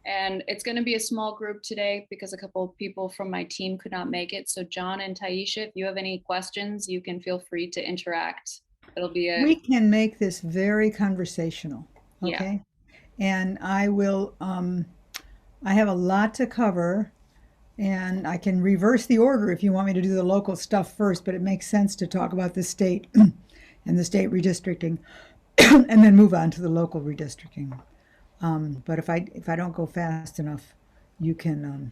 And it's going to be a small group today because a couple of people from my team could not make it. So John and Taisha, if you have any questions, you can feel free to interact. It'll be We can make this very conversational, yeah. okay? And I have a lot to cover, and I can reverse the order if you want me to do the local stuff first, but it makes sense to talk about the state and the state redistricting and then move on to the local redistricting. But if I don't go fast enough, you can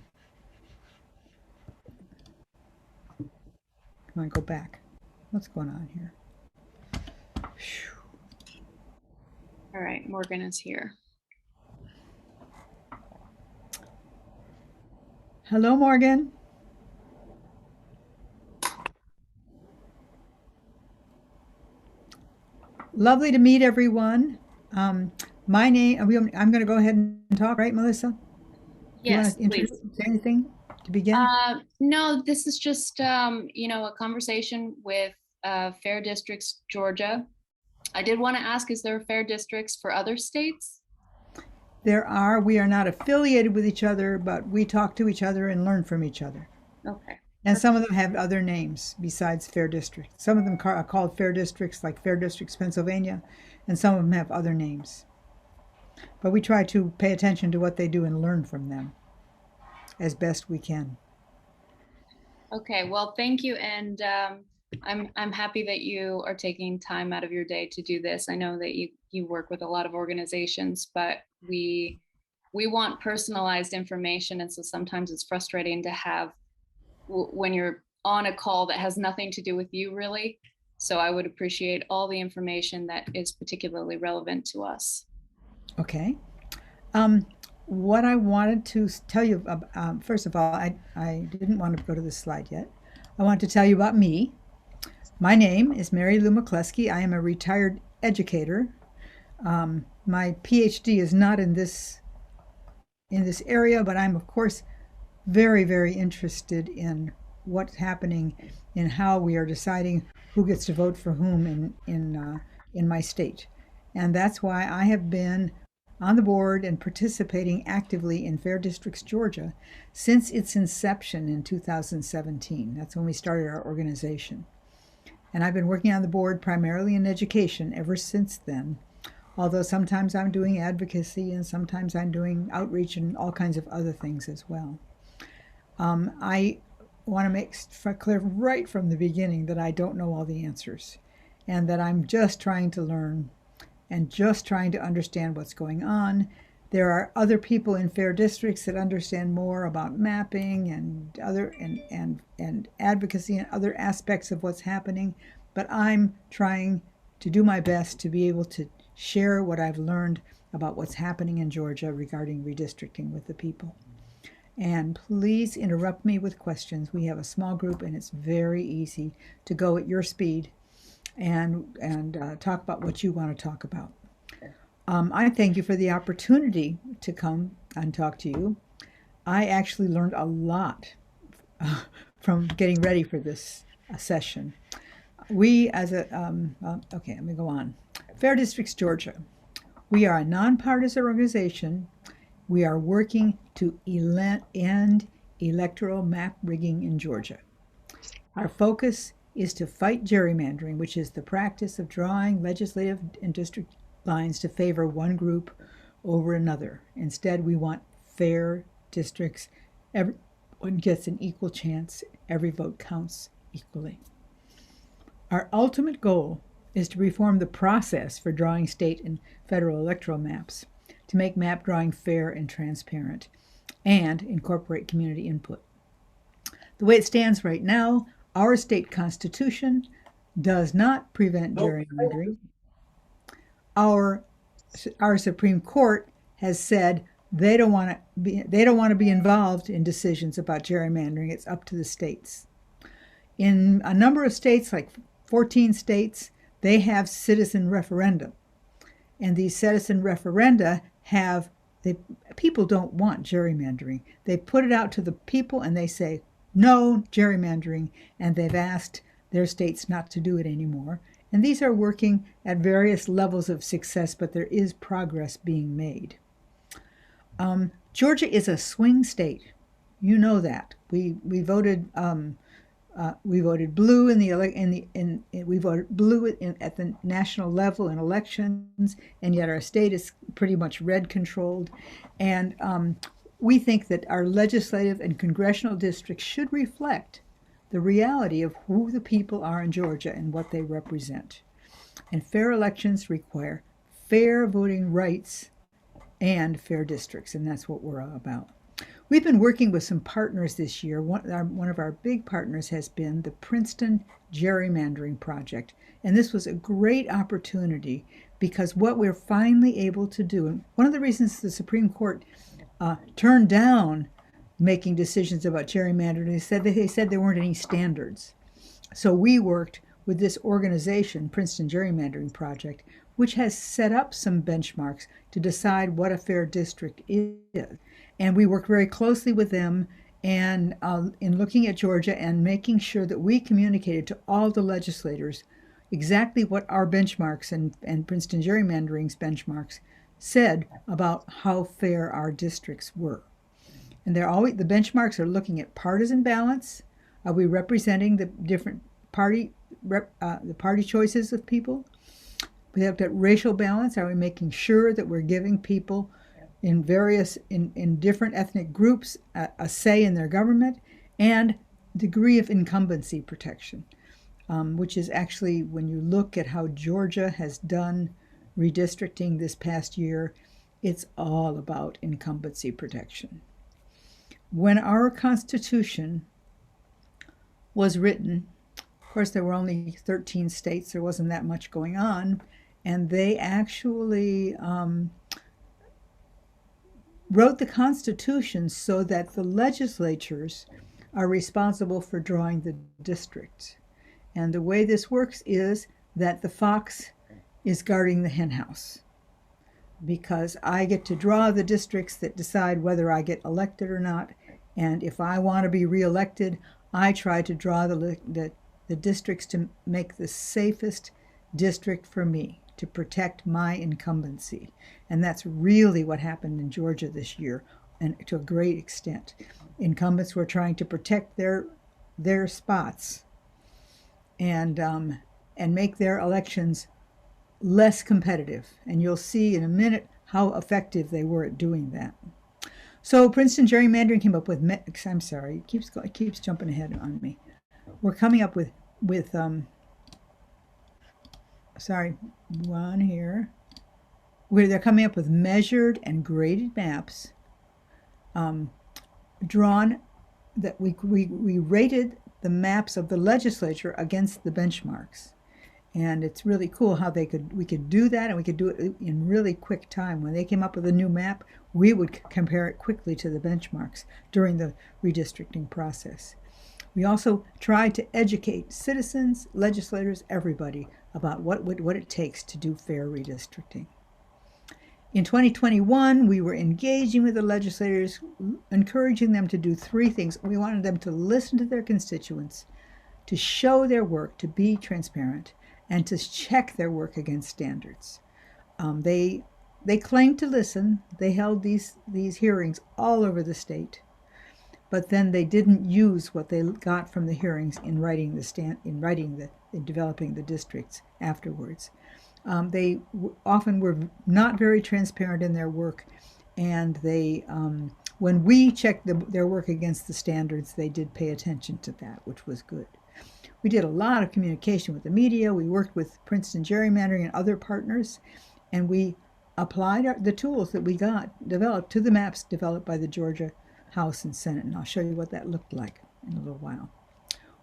come on, go back. What's going on here? All right, Morgan is here. Hello, Morgan. Lovely to meet everyone. My name, I'm going to go ahead and talk, right, Melissa? Do you want Yes, to please. introduce anything to begin? No, this is just a conversation with Fair Districts Georgia. I did want to ask, is there fair districts for other states? We are not affiliated with each other, but we talk to each other and learn from each other. Okay. And some of them have other names besides Fair District. Some of them are called Fair Districts, like Fair Districts Pennsylvania, and some of them have other names. But we try to pay attention to what they do and learn from them as best we can. Okay, well, thank you. And I'm happy that you are taking time out of your day to do this. I know that you work with a lot of organizations, but we want personalized information. And so sometimes it's frustrating to have when you're on a call that has nothing to do with you really. So I would appreciate all the information that is particularly relevant to us. Okay. Um, what I wanted to tell you, first of all, I didn't want to go to this slide yet. I want to tell you about me. My name is Mary Lou McCloskey. I am a retired educator. My PhD is not in this area, but I'm of course very, very interested in what's happening in how we are deciding who gets to vote for whom in my state. And that's why I have been on the board and participating actively in Fair Districts Georgia since its inception in 2017. That's when we started our organization. And I've been working on the board primarily in education ever since then, although sometimes I'm doing advocacy and sometimes I'm doing outreach and all kinds of other things as well. I want to make clear right from the beginning that I don't know all the answers and that I'm just trying to learn and just trying to understand what's going on. There are other people in fair districts that understand more about mapping and other and advocacy and other aspects of what's happening, but I'm trying to do my best to be able to share what I've learned about what's happening in Georgia regarding redistricting with the people. And please interrupt me with questions. We have a small group and it's very easy to go at your speed and talk about what you want to talk about. I thank you for the opportunity to come and talk to you. I actually learned a lot from getting ready for this session. We, as a, okay, let me go on. Fair Districts Georgia. We are a nonpartisan organization. We are working to end electoral map rigging in Georgia. Our focus is to fight gerrymandering, which is the practice of drawing legislative and district lines to favor one group over another. Instead, we want fair districts. Everyone gets an equal chance. Every vote counts equally. Our ultimate goal is to reform the process for drawing state and federal electoral maps, to make map drawing fair and transparent, and incorporate community input. The way it stands right now, our state constitution does not prevent gerrymandering. Our Supreme Court has said they don't want to be involved in decisions about gerrymandering. It's up to the states. In a number of states, like 14 states, they have citizen referendum. And these citizen referenda people don't want gerrymandering. They put it out to the people and they say, no gerrymandering, and they've asked their states not to do it anymore. And these are working at various levels of success, but there is progress being made. Georgia is a swing state. You know that. We voted blue in the we voted blue at the national level in elections, and yet our state is pretty much red controlled. And we think that our legislative and congressional districts should reflect the reality of who the people are in Georgia and what they represent. And fair elections require fair voting rights and fair districts, and that's what we're all about. We've been working with some partners this year. One of our big partners has been the Princeton Gerrymandering Project. And this was a great opportunity because what we're finally able to do, and one of the reasons the Supreme Court turned down making decisions about gerrymandering, they said there weren't any standards. So we worked with this organization, Princeton Gerrymandering Project, which has set up some benchmarks to decide what a fair district is. And we worked very closely with them and in looking at Georgia and making sure that we communicated to all the legislators exactly what our benchmarks and Princeton Gerrymandering's benchmarks said about how fair our districts were. And the benchmarks are looking at partisan balance. Are we representing the different party choices of people? We looked at racial balance. Are we making sure that we're giving people in different ethnic groups a say in their government? And degree of incumbency protection, which is actually, when you look at how Georgia has done redistricting this past year, it's all about incumbency protection. When our Constitution was written, of course, there were only 13 states. There wasn't that much going on. And they actually wrote the Constitution so that the legislatures are responsible for drawing the districts. And the way this works is that the fox is guarding the henhouse, because I get to draw the districts that decide whether I get elected or not. And if I want to be reelected, I try to draw the districts to make the safest district for me, to protect my incumbency. And that's really what happened in Georgia this year, and to a great extent. Incumbents were trying to protect their spots and make their elections less competitive. And you'll see in a minute how effective they were at doing that. So Princeton Gerrymandering came up with, I'm sorry, it keeps jumping ahead on me. We're coming up with one here, where they're coming up with measured and graded maps drawn that we rated the maps of the legislature against the benchmarks. And it's really cool how we could do that, and we could do it in really quick time. When they came up with a new map, we would compare it quickly to the benchmarks during the redistricting process. We also tried to educate citizens, legislators, everybody about what it takes to do fair redistricting. In 2021, we were engaging with the legislators, encouraging them to do three things. We wanted them to listen to their constituents, to show their work, to be transparent, and to check their work against standards. They claimed to listen. They held these hearings all over the state, but then they didn't use what they got from the hearings in developing the districts afterwards. They often were not very transparent in their work, and when we checked their work against the standards, they did pay attention to that, which was good. We did a lot of communication with the media. We worked with Princeton Gerrymandering and other partners, and we applied the tools that we developed to the maps developed by the Georgia House and Senate, and I'll show you what that looked like in a little while.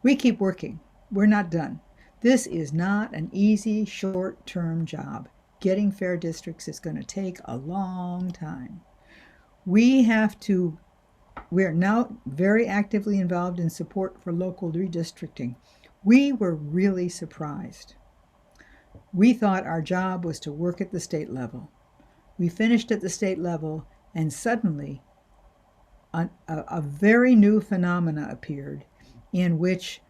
We keep working. We're not done. This is not an easy, short-term job. Getting fair districts is going to take a long time. We're now very actively involved in support for local redistricting. We were really surprised. We thought our job was to work at the state level. We finished at the state level, and suddenly a very new phenomena appeared in which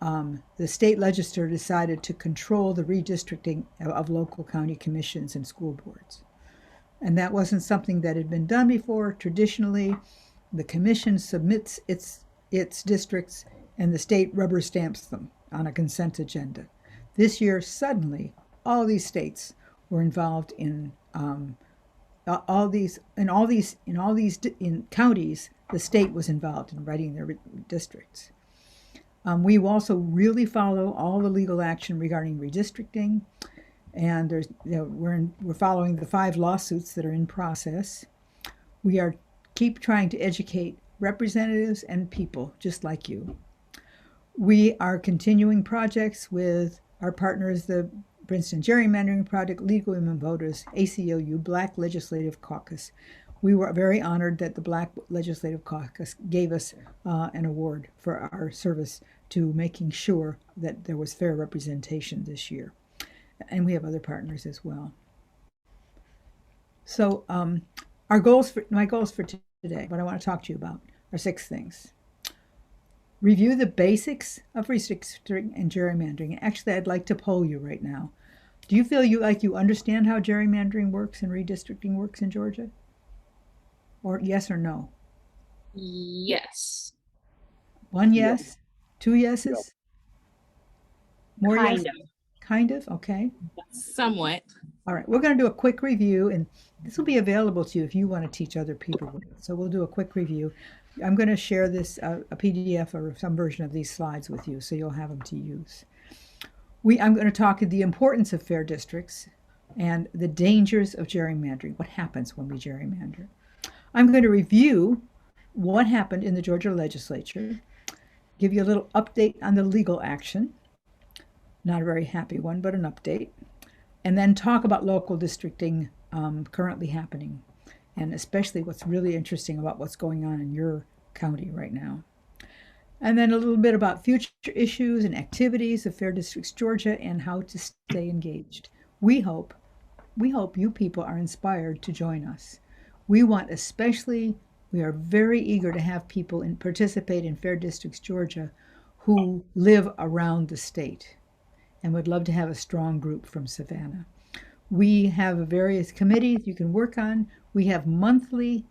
the state legislature decided to control the redistricting of local county commissions and school boards. And that wasn't something that had been done before. Traditionally, the commission submits its districts and the state rubber stamps them on a consent agenda. This year, suddenly, all these states were involved in in counties. The state was involved in writing their districts. We also really follow all the legal action regarding redistricting, and we're following the 5 lawsuits that are in process. We keep trying to educate representatives and people just like you. We are continuing projects with our partners, the Princeton Gerrymandering Project, League of Women Voters, ACLU, Black Legislative Caucus. We were very honored that the Black Legislative Caucus gave us an award for our service to making sure that there was fair representation this year. And we have other partners as well. So my goals for today, what I want to talk to you about, are 6 things. Review the basics of redistricting and gerrymandering. Actually, I'd like to poll you right now. Do you feel like you understand how gerrymandering works and redistricting works in Georgia? Or yes or no? Yes. 1 yes? 2 yeses? More Kind yeses? Kind of? Okay. Somewhat. All right. We're going to do a quick review, and this will be available to you if you want to teach other people with it. So we'll do a quick review. I'm going to share this, a PDF or some version of these slides with you, so you'll have them to use. I'm going to talk about the importance of fair districts and the dangers of gerrymandering, what happens when we gerrymander. I'm going to review what happened in the Georgia legislature, give you a little update on the legal action, not a very happy one, but an update, and then talk about local districting currently happening, and especially what's really interesting about what's going on in your county right now. And then a little bit about future issues and activities of Fair Districts Georgia and how to stay engaged. We hope you people are inspired to join us. We are very eager to have people participate in Fair Districts Georgia who live around the state and would love to have a strong group from Savannah. We have various committees you can work on. We have monthly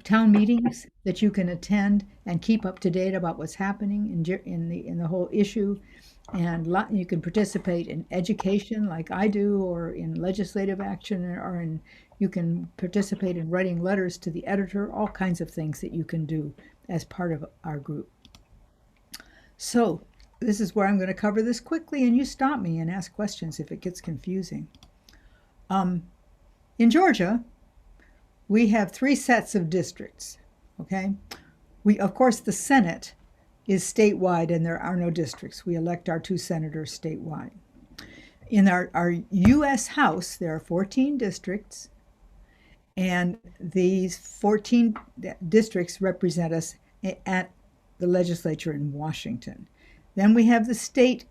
town meetings that you can attend and keep up to date about what's happening in the whole issue. And you can participate in education like I do, or in legislative action, you can participate in writing letters to the editor, all kinds of things that you can do as part of our group. So this is where I'm going to cover this quickly, and you stop me and ask questions if it gets confusing. In Georgia, we have 3 sets of districts, okay? Of course, the Senate is statewide, and there are no districts. We elect our 2 senators statewide. In our U.S. House, there are 14 districts, and these 14 districts represent us at the legislature in Washington. Then we have the state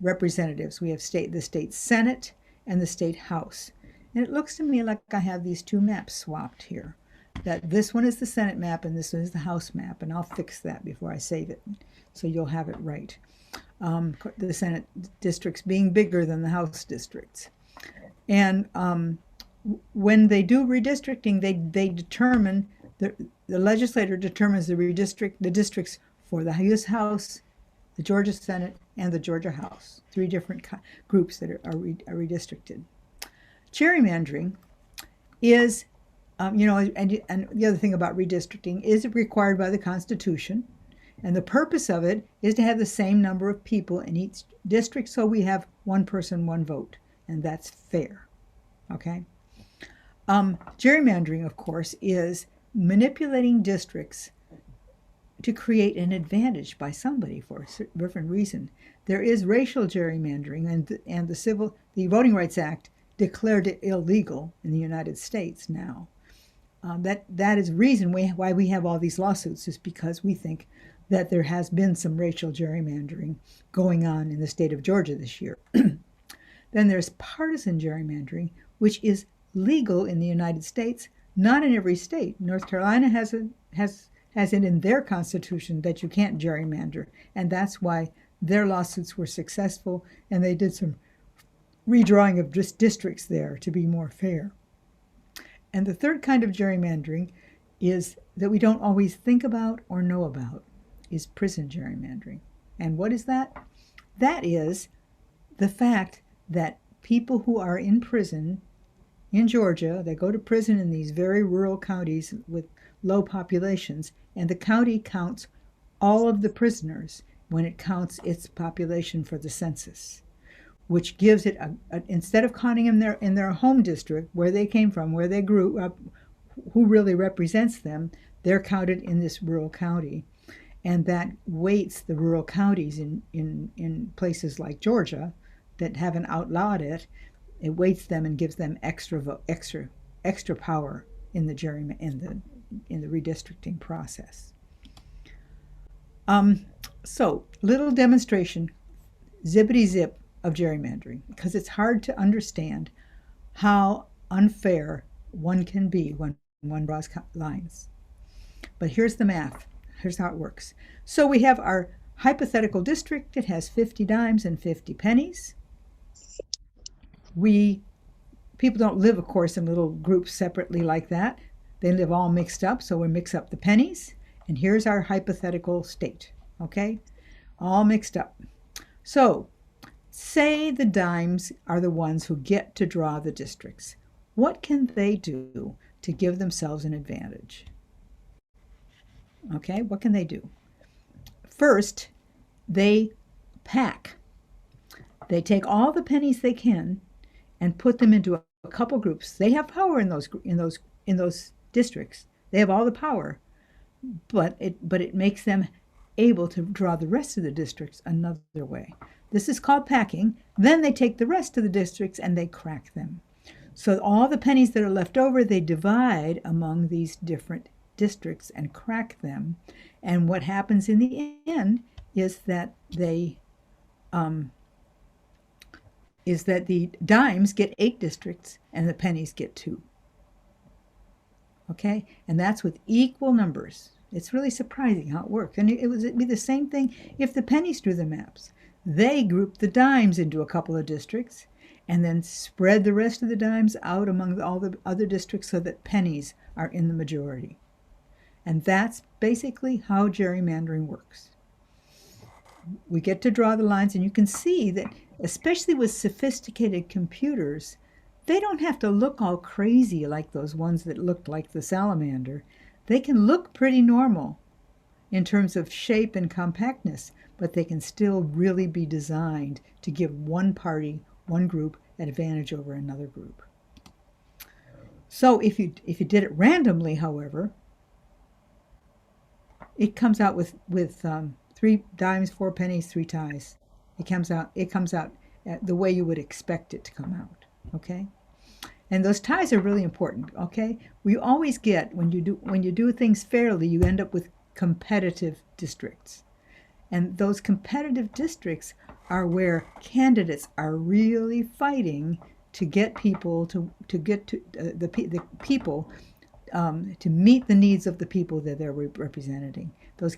representatives. We have the state Senate and the state House. And it looks to me like I have these 2 maps swapped here. That this one is the Senate map and this one is the House map, and I'll fix that before I save it, so you'll have it right. The Senate districts being bigger than the House districts. And when they do redistricting, they determine, the legislator determines the districts for the U.S. House, the Georgia Senate, and the Georgia House. 3 different groups that are redistricted. Gerrymandering is, and the other thing about redistricting is it required by the Constitution, and the purpose of it is to have the same number of people in each district, so we have 1 person, 1 vote, and that's fair, okay? Gerrymandering, of course, is manipulating districts to create an advantage by somebody for a different reason. There is racial gerrymandering, and the Voting Rights Act declared it illegal in the United States now. That is the reason why we have all these lawsuits, is because we think that there has been some racial gerrymandering going on in the state of Georgia this year. Then there's partisan gerrymandering, which is legal in the United States, not in every state. North Carolina has it in their constitution that you can't gerrymander, and that's why their lawsuits were successful, and they did some redrawing of districts there to be more fair. And the third kind of gerrymandering is that we don't always think about or know about is prison gerrymandering. And what is that? That is the fact that people who are in prison in Georgia, they go to prison in these very rural counties with low populations, and the county counts all of the prisoners when it counts its population for the census, which gives it instead of counting them in their home district where they came from, where they grew up, who really represents them, they're counted in this rural county. And that weights the rural counties in places like Georgia that haven't outlawed it. It weights them and gives them extra power in the redistricting process. So little demonstration, zippity zip, of gerrymandering, because it's hard to understand how unfair one can be when one draws lines. But here's the math. Here's how it works. So we have our hypothetical district. It has 50 dimes and 50 pennies. People don't live, of course, in little groups separately like that. They live all mixed up, so we mix up the pennies. And here's our hypothetical state, okay? All mixed up. So say the dimes are the ones who get to draw the districts. What can they do to give themselves an advantage? Okay, what can they do? First, they pack. They take all the pennies they can and put them into a couple groups. They have power in those districts. They have all the power, but it makes them able to draw the rest of the districts another way. This is called packing. Then they take the rest of the districts and they crack them. So all the pennies that are left over, they divide among these different districts and crack them. And what happens in the end is that the dimes get 8 districts and the pennies get 2. Okay, and that's with equal numbers. It's really surprising how it works. And it'd be the same thing if the pennies drew the maps. They group the dimes into a couple of districts and then spread the rest of the dimes out among all the other districts so that pennies are in the majority. And that's basically how gerrymandering works. We get to draw the lines, and you can see that, especially with sophisticated computers, they don't have to look all crazy like those ones that looked like the salamander. They can look pretty normal in terms of shape and compactness, but they can still really be designed to give one party, one group, an advantage over another group. So if you did it randomly, however, it comes out with 3 dimes, 4 pennies, 3 ties. It comes out the way you would expect it to come out. Okay, and those ties are really important. Okay, we always get when you do things fairly, you end up with competitive districts, and those competitive districts are where candidates are really fighting to get people to get to the people to meet the needs of the people that they're representing. Those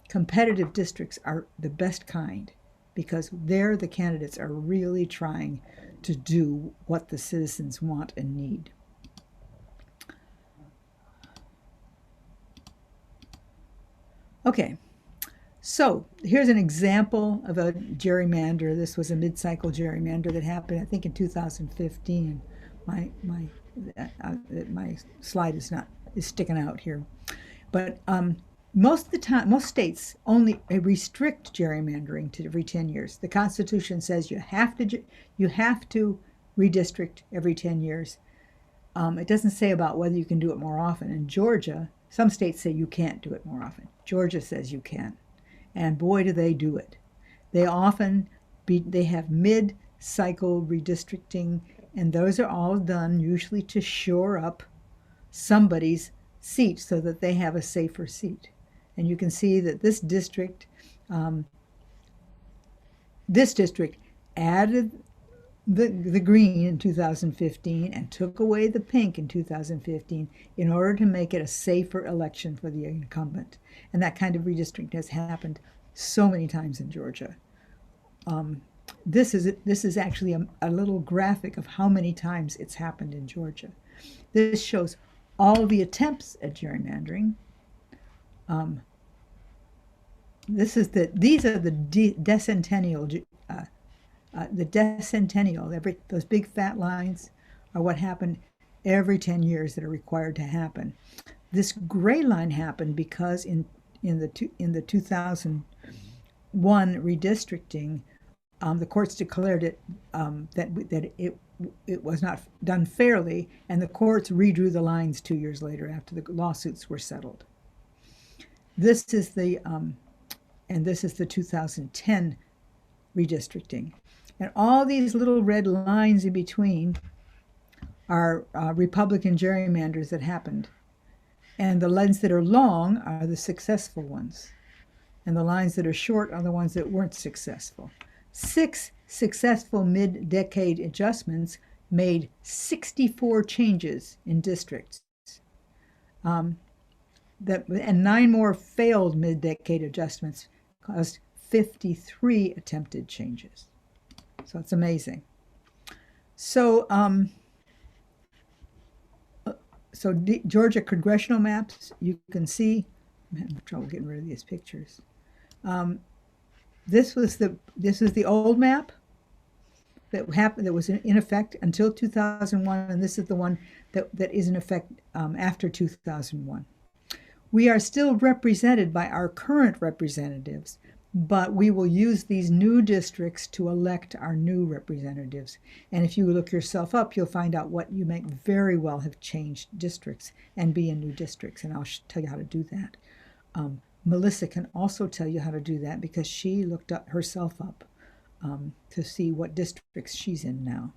competitive districts are the best kind because there the candidates are really trying to do what the citizens want and need. Okay, so here's an example of a gerrymander. This was a mid-cycle gerrymander that happened, I think, in 2015. My slide is sticking out here, but most of the time, most states only restrict gerrymandering to every 10 years. The Constitution says you have to redistrict every 10 years. It doesn't say about whether you can do it more often. In Georgia, some states say you can't do it more often. Georgia says you can, and boy, do they do it. They have mid-cycle redistricting, and those are all done usually to shore up somebody's seat so that they have a safer seat. And you can see that this district added the green in 2015 and took away the pink in 2015 in order to make it a safer election for the incumbent. And that kind of redistricting has happened so many times in Georgia. This is actually a little graphic of how many times it's happened in Georgia. This shows all the attempts at gerrymandering. Um, these are decennial, the decennial. Those big fat lines are what happened every 10 years that are required to happen. This gray line happened because in the 2001 redistricting, the courts declared it that it was not done fairly, and the courts redrew the lines 2 years later after the lawsuits were settled. This is the and this is the 2010 redistricting, and all these little red lines in between are Republican gerrymanders that happened, and the lines that are long are the successful ones, and the lines that are short are the ones that weren't successful. 6 successful mid-decade adjustments made 64 changes in districts. And 9 more failed mid-decade adjustments caused 53 attempted changes. So it's amazing. So, Georgia congressional maps, you can see, I'm having trouble getting rid of these pictures. This is the old map that was in effect until 2001, and this is the one that is in effect after 2001. We are still represented by our current representatives, but we will use these new districts to elect our new representatives. And if you look yourself up, you'll find out what you may very well have changed districts and be in new districts, and I'll tell you how to do that. Melissa can also tell you how to do that because she looked herself up to see what districts she's in now.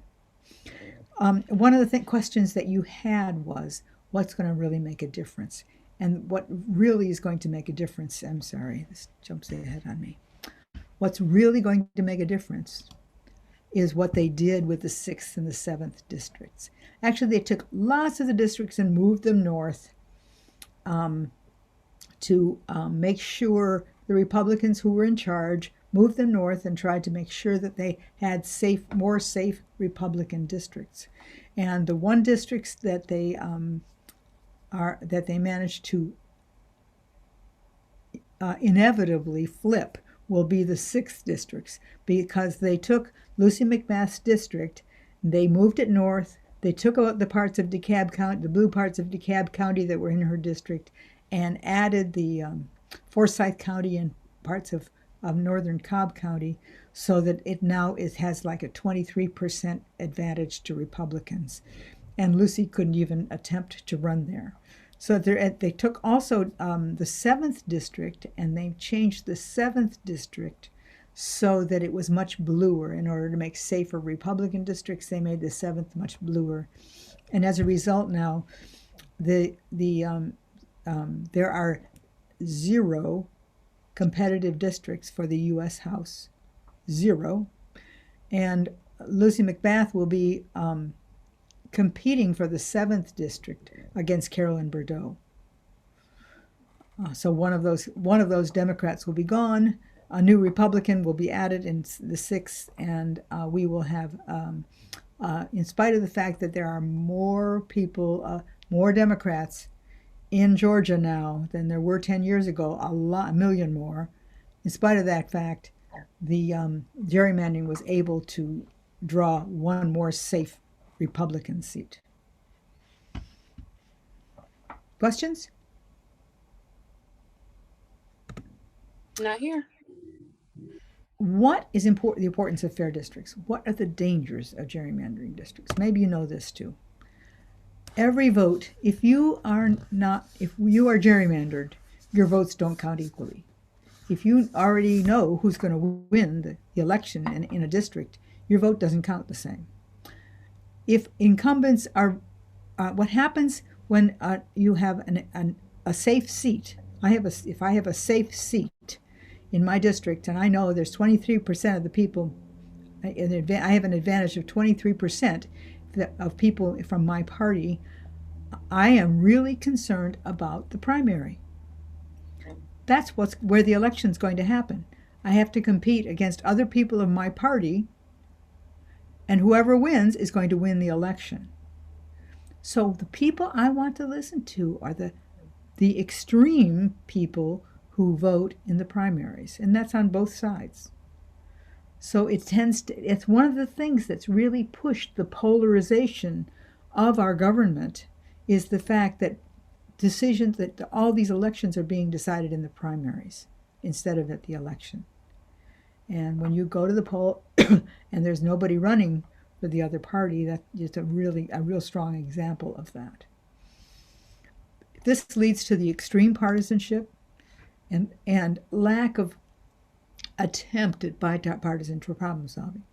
One of the questions that you had was, what's going to really make a difference? And what really is going to make a difference, I'm sorry, this jumps ahead on me. What's really going to make a difference is what they did with the 6th and the 7th districts. Actually, they took lots of the districts and moved them north to make sure the Republicans who were in charge moved them north and tried to make sure that they had more safe Republican districts. And the one districts that they managed to inevitably flip will be the 6th districts, because they took Lucy McBath's district, they moved it north, they took out the parts of DeKalb County, the blue parts of DeKalb County that were in her district, and added the Forsyth County and parts of northern Cobb County, so that it now has like a 23% advantage to Republicans. And Lucy couldn't even attempt to run there. So they took also the 7th district, and they changed the 7th district so that it was much bluer. In order to make safer Republican districts, they made the 7th much bluer. And as a result now, there are 0 competitive districts for the U.S. House. 0. And Lucy McBath will be competing for the 7th district against Carolyn Bordeaux. So one of those Democrats will be gone. A new Republican will be added in the 6th, and we will have, in spite of the fact that there are more people, more Democrats in Georgia now than there were 10 years ago, a million more. In spite of that fact, the gerrymandering was able to draw one more safe Republican seat. Questions? Not here. What is the importance of fair districts? What are the dangers of gerrymandering districts? Maybe you know this too. Every vote, if you are gerrymandered, your votes don't count equally. If you already know who's going to win the election in a district, your vote doesn't count the same. If incumbents are, what happens when you have a safe seat? If I have a safe seat in my district, and I know there's 23% of the people, I have an advantage of 23% of people from my party, I am really concerned about the primary. That's where the election's going to happen. I have to compete against other people of my party, and whoever wins is going to win the election. So the people I want to listen to are the extreme people who vote in the primaries, and that's on both sides. So it's one of the things that's really pushed the polarization of our government is the fact that decisions that all these elections are being decided in the primaries instead of at the election. And when you go to the poll and there's nobody running for the other party, that's just a real strong example of that. This leads to the extreme partisanship and lack of attempt at bipartisan problem solving.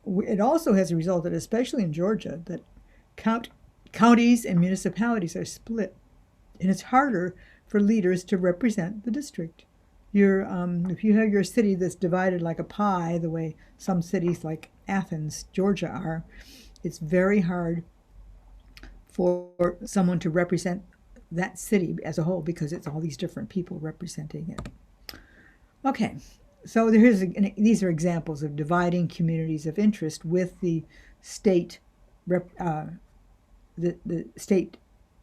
It also has resulted, especially in Georgia, that counties and municipalities are split, and it's harder for leaders to represent the district. If you have your city that's divided like a pie, the way some cities like Athens, Georgia are, it's very hard for someone to represent that city as a whole because it's all these different people representing it. Okay, so these are examples of dividing communities of interest with the state the state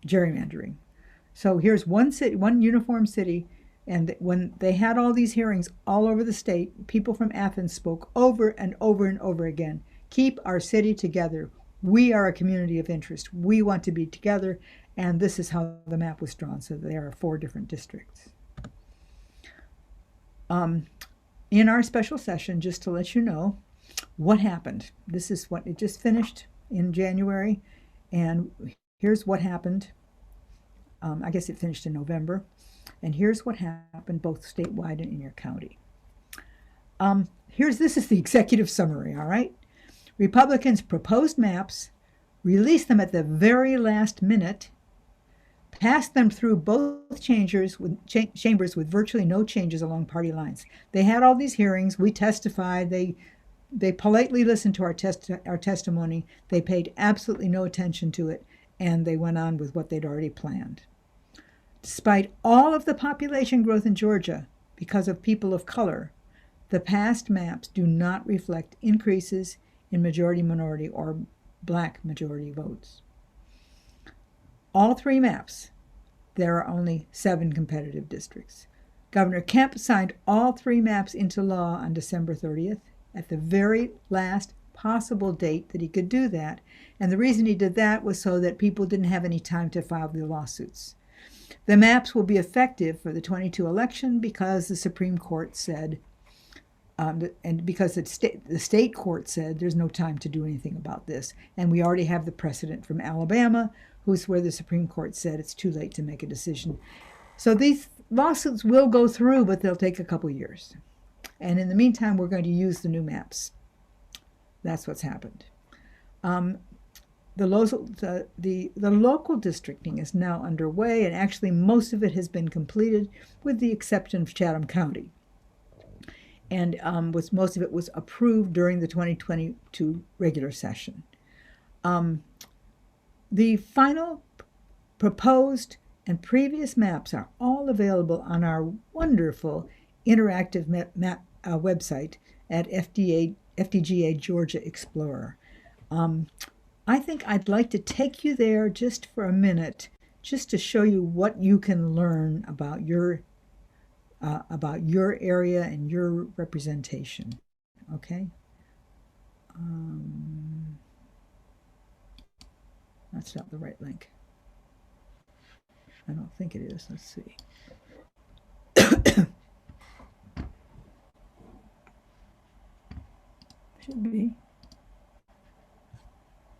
gerrymandering. So here's one city, one uniform city, and when they had all these hearings all over the state, people from Athens spoke over and over and over again, keep our city together. We are a community of interest. We want to be together, and this is how the map was drawn. So there are 4 different districts. In our special session, just to let you know what happened. This is what it just finished in January, and here's what happened. I guess it finished in November, and here's what happened both statewide and in your county. This is the executive summary, all right? Republicans proposed maps, released them at the very last minute, passed them through both chambers with virtually no changes along party lines. They had all these hearings. We testified. They politely listened to our testimony. They paid absolutely no attention to it, and they went on with what they'd already planned. Despite all of the population growth in Georgia because of people of color, the passed maps do not reflect increases in majority-minority or black majority votes. All 3 maps, there are only 7 competitive districts. Governor Kemp signed all 3 maps into law on December 30th, at the very last possible date that he could do that. And the reason he did that was so that people didn't have any time to file the lawsuits. The maps will be effective for the 22 election because the Supreme Court said, and because the state court said there's no time to do anything about this. And we already have the precedent from Alabama, where the Supreme Court said it's too late to make a decision. So these lawsuits will go through, but they'll take a couple years. And in the meantime, we're going to use the new maps. That's what's happened. The local districting is now underway, and actually most of it has been completed with the exception of Chatham County. And most of it was approved during the 2022 regular session. The final proposed and previous maps are all available on our wonderful interactive map website at FDGA Georgia Explorer. I think I'd like to take you there just for a minute, just to show you what you can learn about your area and your representation. Okay. That's not the right link. I don't think it is. Let's see. Should be.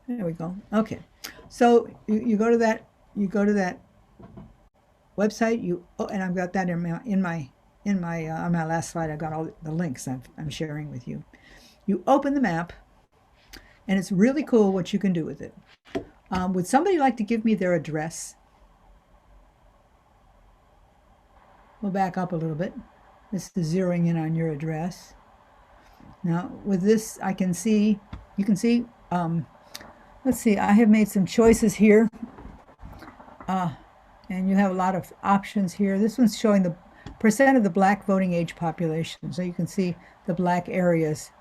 There we go. Okay. So you go to that. You go to that website. And I've got that in my on my last slide. I've got all the links I'm sharing with you. You open the map, and it's really cool what you can do with it. Would somebody like to give me their address? We'll back up a little bit. This is zeroing in on your address. Now, with this, you can see, let's see, I have made some choices here. And you have a lot of options here. This one's showing percent of the black voting age population. So you can see the black areas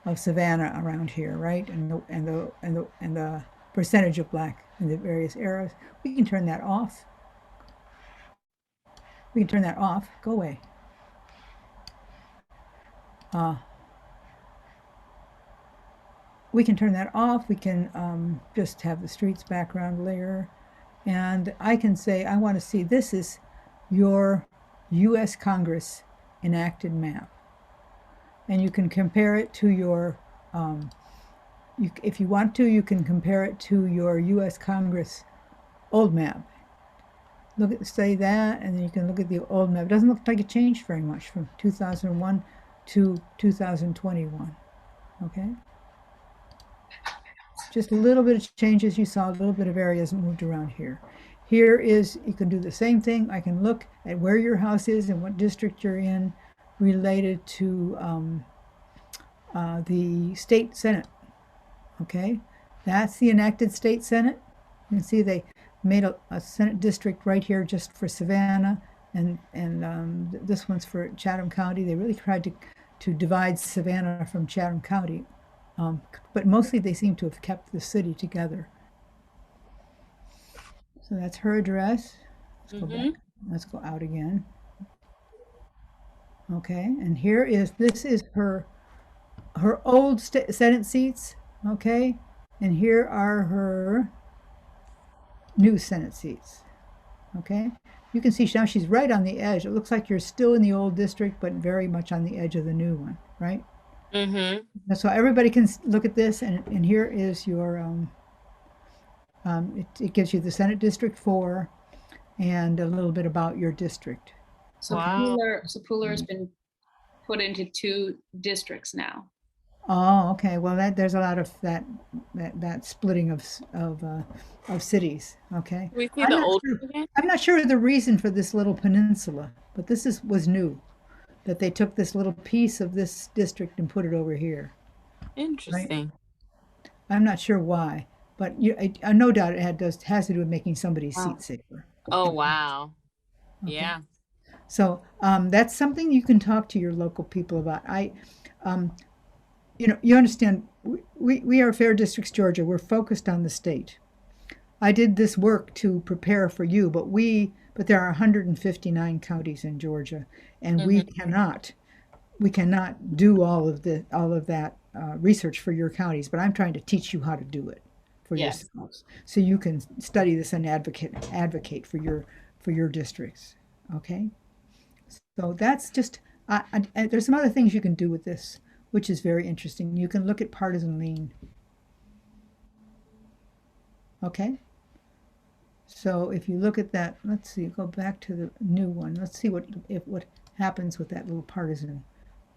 of Savannah around here, right? And the percentage of black in the various areas. We can turn that off. We can turn that off. Go away. Uh, we can turn that off. We can just have the streets background layer. And I can say, I want to see, this is your U.S. Congress enacted map. And you can compare it to your, if you want to, you can compare it to your U.S. Congress old map. Look at, say that, and then you can look at the old map. It doesn't look like it changed very much from 2001 to 2021. Okay? Just a little bit of changes. You saw a little bit of areas moved around here. Here is, you can do the same thing. I can look at where your house is and what district you're in related to the state senate. Okay, that's the enacted state senate. You can see they made a senate district right here just for Savannah, and this one's for Chatham County. They really tried to divide Savannah from Chatham County, but mostly they seem to have kept the city together. So that's her address. Let's go back. Let's go out again. Okay, and here is, this is her old Senate seats. Okay, and here are her new Senate seats. Okay, you can see now she's right on the edge. It looks like you're still in the old district, but very much on the edge of the new one, right? Mm-hmm. So everybody can look at this, and here is your it gives you the Senate District 4 and a little bit about your district. So Wow. Pooler has been put into 2 districts now. Oh, okay. Well, there's a lot of that splitting of cities. Okay. We see the old one again? I'm not sure the reason for this little peninsula, but this was new, that they took this little piece of this district and put it over here. Right? Interesting. I'm not sure why, but I no doubt it has to do with making somebody's Wow. seat safer. Oh, wow. Okay. Yeah. So that's something you can talk to your local people about. You understand, we are Fair Districts Georgia. We're focused on the state. I did this work to prepare for you, but there are 159 counties in Georgia, and we cannot do all of that research for your counties. But I'm trying to teach you how to do it for Yes. yourselves, so you can study this and advocate for your districts. Okay, so that's just. There's some other things you can do with this, which is very interesting. You can look at partisan lean. Okay. So if you look at that, let's see, go back to the new one. Let's see what happens with that little partisan,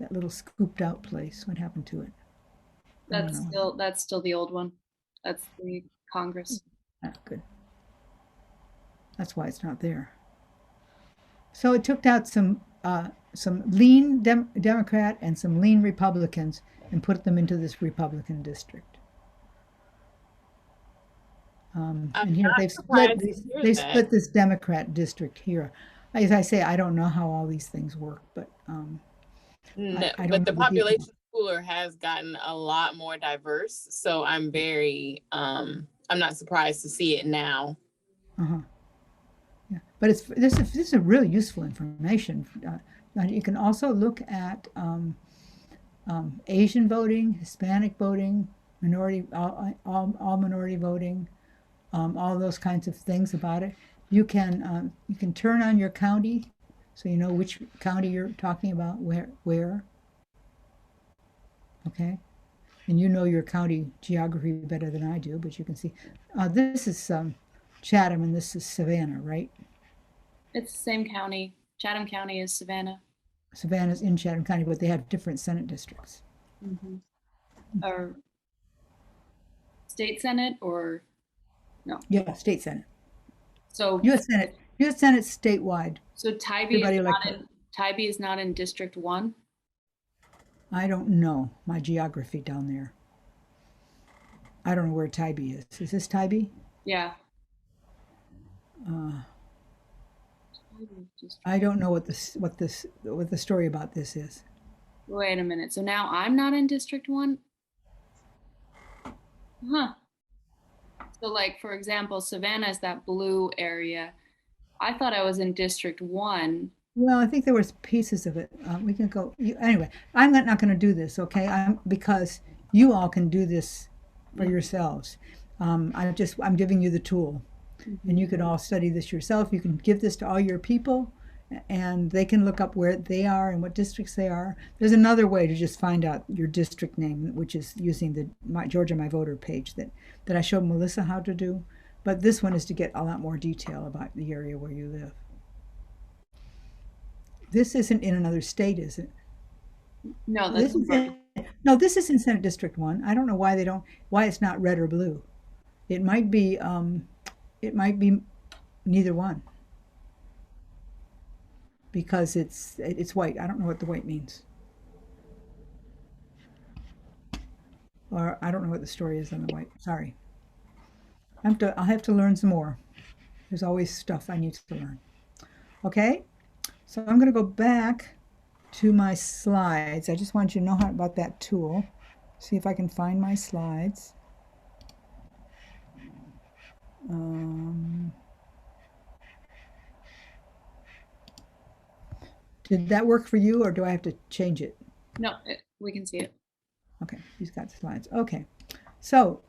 that little scooped out place. What happened to it? That's still the old one. That's the Congress. Ah, good. That's why it's not there. So it took out some lean Democrat and some lean Republicans and put them into this Republican district. And here they've split this Democrat district here. As I say, I don't know how all these things work, but No, I don't but the know the details. population cooler has gotten a lot more diverse. So I'm I'm not surprised to see it now. Yeah, but this is really useful information. You can also look at Asian voting, Hispanic voting, minority, all minority voting, all those kinds of things about it. You can turn on your county, so you know which county you're talking about, where. Okay, and you know your county geography better than I do, but you can see this is Chatham and this is Savannah, right? It's the same county. Chatham County is Savannah. Savannah's in Chatham County, but they have different Senate districts. Or state Senate or no? Yeah, state Senate. So U.S. Senate statewide. So Tybee is not in District 1? I don't know my geography down there. I don't know where Tybee is. Is this Tybee? Yeah. I don't know what the story about this is. Wait a minute. So now I'm not in District 1? Huh. So like, for example, Savannah is that blue area. I thought I was in District 1. Well, I think there was pieces of it. We can go anyway. I'm not going to do this, okay? Because you all can do this for yourselves. I'm giving you the tool, and you can all study this yourself. You can give this to all your people, and they can look up where they are and what districts they are. There's another way to just find out your district name, which is using the Georgia My Voter page that I showed Melissa how to do. But this one is to get a lot more detail about the area where you live. This isn't in another state, is it? No, This that's is in, no, this is in Senate District 1. I don't know why it's not red or blue. It might be, it might be neither one because it's white. I don't know what the white means. Or I don't know what the story is on the white. Sorry. I'll have to learn some more. There's always stuff I need to learn. Okay? So I'm going to go back to my slides. I just want you to know about that tool. See if I can find my slides. Did that work for you, or do I have to change it? no, we can see it. Okay, he's got the slides. Okay, so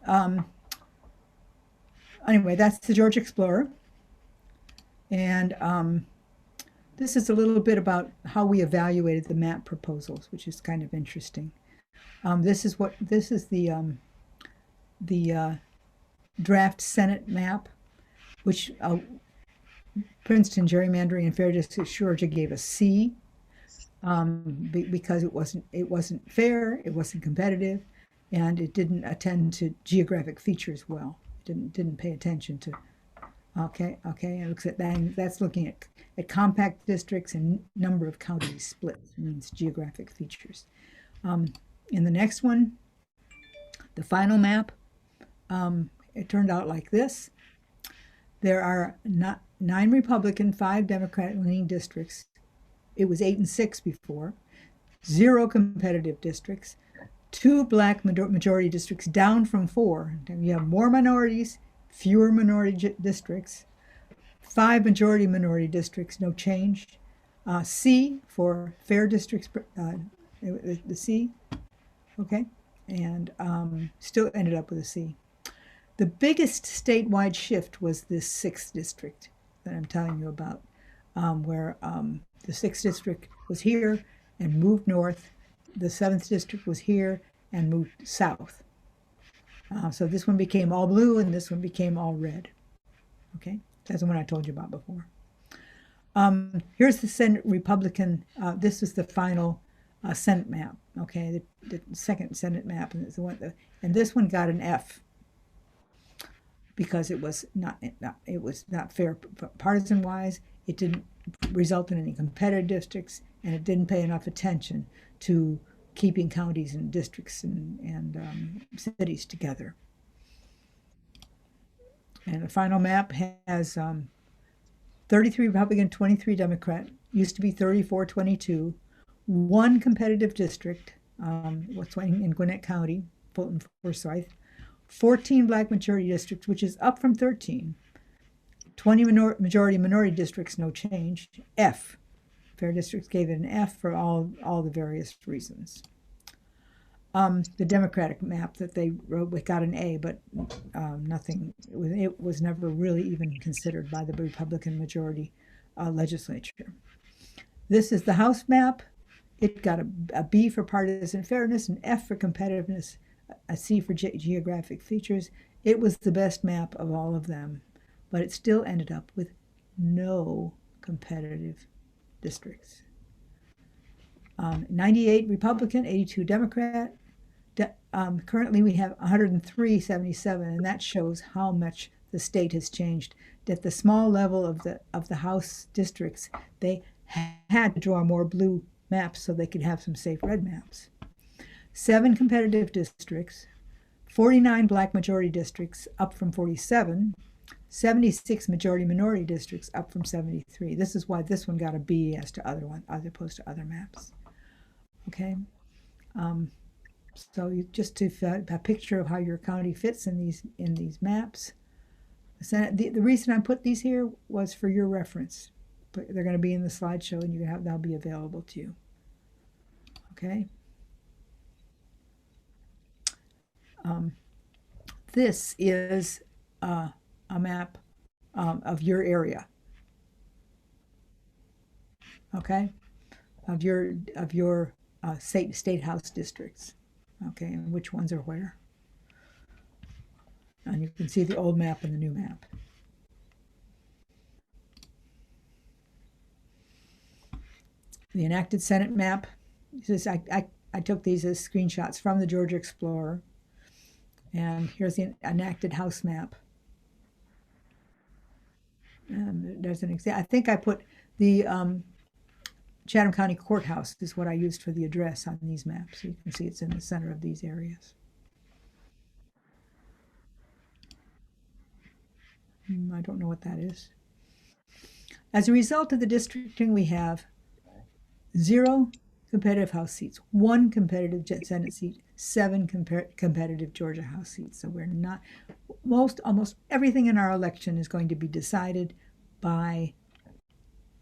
anyway, that's the Georgia Explorer. And this is a little bit about how we evaluated the map proposals, which is kind of interesting. This is the draft Senate map, which Princeton Gerrymandering and Fair District Georgia gave a C because it wasn't fair, it wasn't competitive, and it didn't attend to geographic features well. It didn't pay attention to. Okay, it looks at that. That's looking at compact districts and number of counties split. It means geographic features. In the next one, the final map, it turned out like this. There are 9 Republican, 5 Democratic-leaning districts. It was 8 and 6 before. 0 competitive districts. 2 black majority districts, down from 4. You have more minorities, fewer minority districts. 5 majority-minority districts, no change. C for fair districts, the C. Okay, and still ended up with a C. The biggest statewide shift was this 6th district that I'm telling you about, where the 6th district was here and moved north. The 7th district was here and moved south. So this one became all blue and this one became all red. Okay, that's the one I told you about before. Here's the Senate Republican. This is the final Senate map. Okay, the second Senate map, and it's the one. And this one got an F because it was not fair partisan wise. It didn't result in any competitive districts, and it didn't pay enough attention to keeping counties and districts and cities together. And the final map has 33 Republican, 23 Democrat. Used to be 34-22. 1 competitive district, what's in Gwinnett County, Fulton Forsyth. 14 black majority districts, which is up from 13. 20 majority-minority districts, no change. F. Fair districts gave it an F for all the various reasons. The Democratic map that they wrote, it got an A, but nothing. It was never really even considered by the Republican majority legislature. This is the House map. It got a B for partisan fairness, an F for competitiveness, a C for geographic features. It was the best map of all of them, but it still ended up with no competitive districts. 98 Republican, 82 Democrat. Currently we have 103-77, and that shows how much the state has changed. At the small level of the House districts, they had to draw more blue maps so they could have some safe red maps. 7 competitive districts, 49 black majority districts, up from 47. 76 majority minority districts, up from 73. This is why this one got a B as opposed to other maps. Okay. So you just to a picture of how your county fits in these maps. The reason I put these here was for your reference, but they're going to be in the slideshow, and they'll be available to you. Okay. This is a map of your area. Okay, of your state house districts. Okay, and which ones are where. And you can see the old map and the new map. The enacted Senate map. I took these as screenshots from the Georgia Explorer. And here's the enacted House map. And there's an example. I think I put the Chatham County Courthouse is what I used for the address on these maps. You can see it's in the center of these areas. I don't know what that is. As a result of the districting, we have 0 competitive House seats, 1 competitive Senate seat, 7 competitive Georgia House seats. So we're not, almost everything in our election is going to be decided by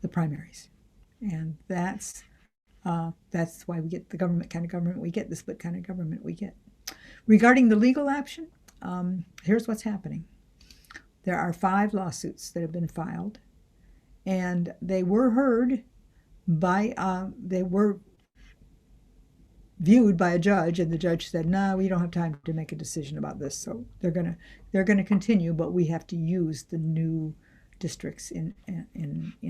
the primaries. And that's why we get the kind of government we get, the split kind of government we get. Regarding the legal action, here's what's happening. There are 5 lawsuits that have been filed, and they were heard by, they were viewed by a judge, and the judge said, no, we don't have time to make a decision about this. So they're gonna continue, but we have to use the new districts in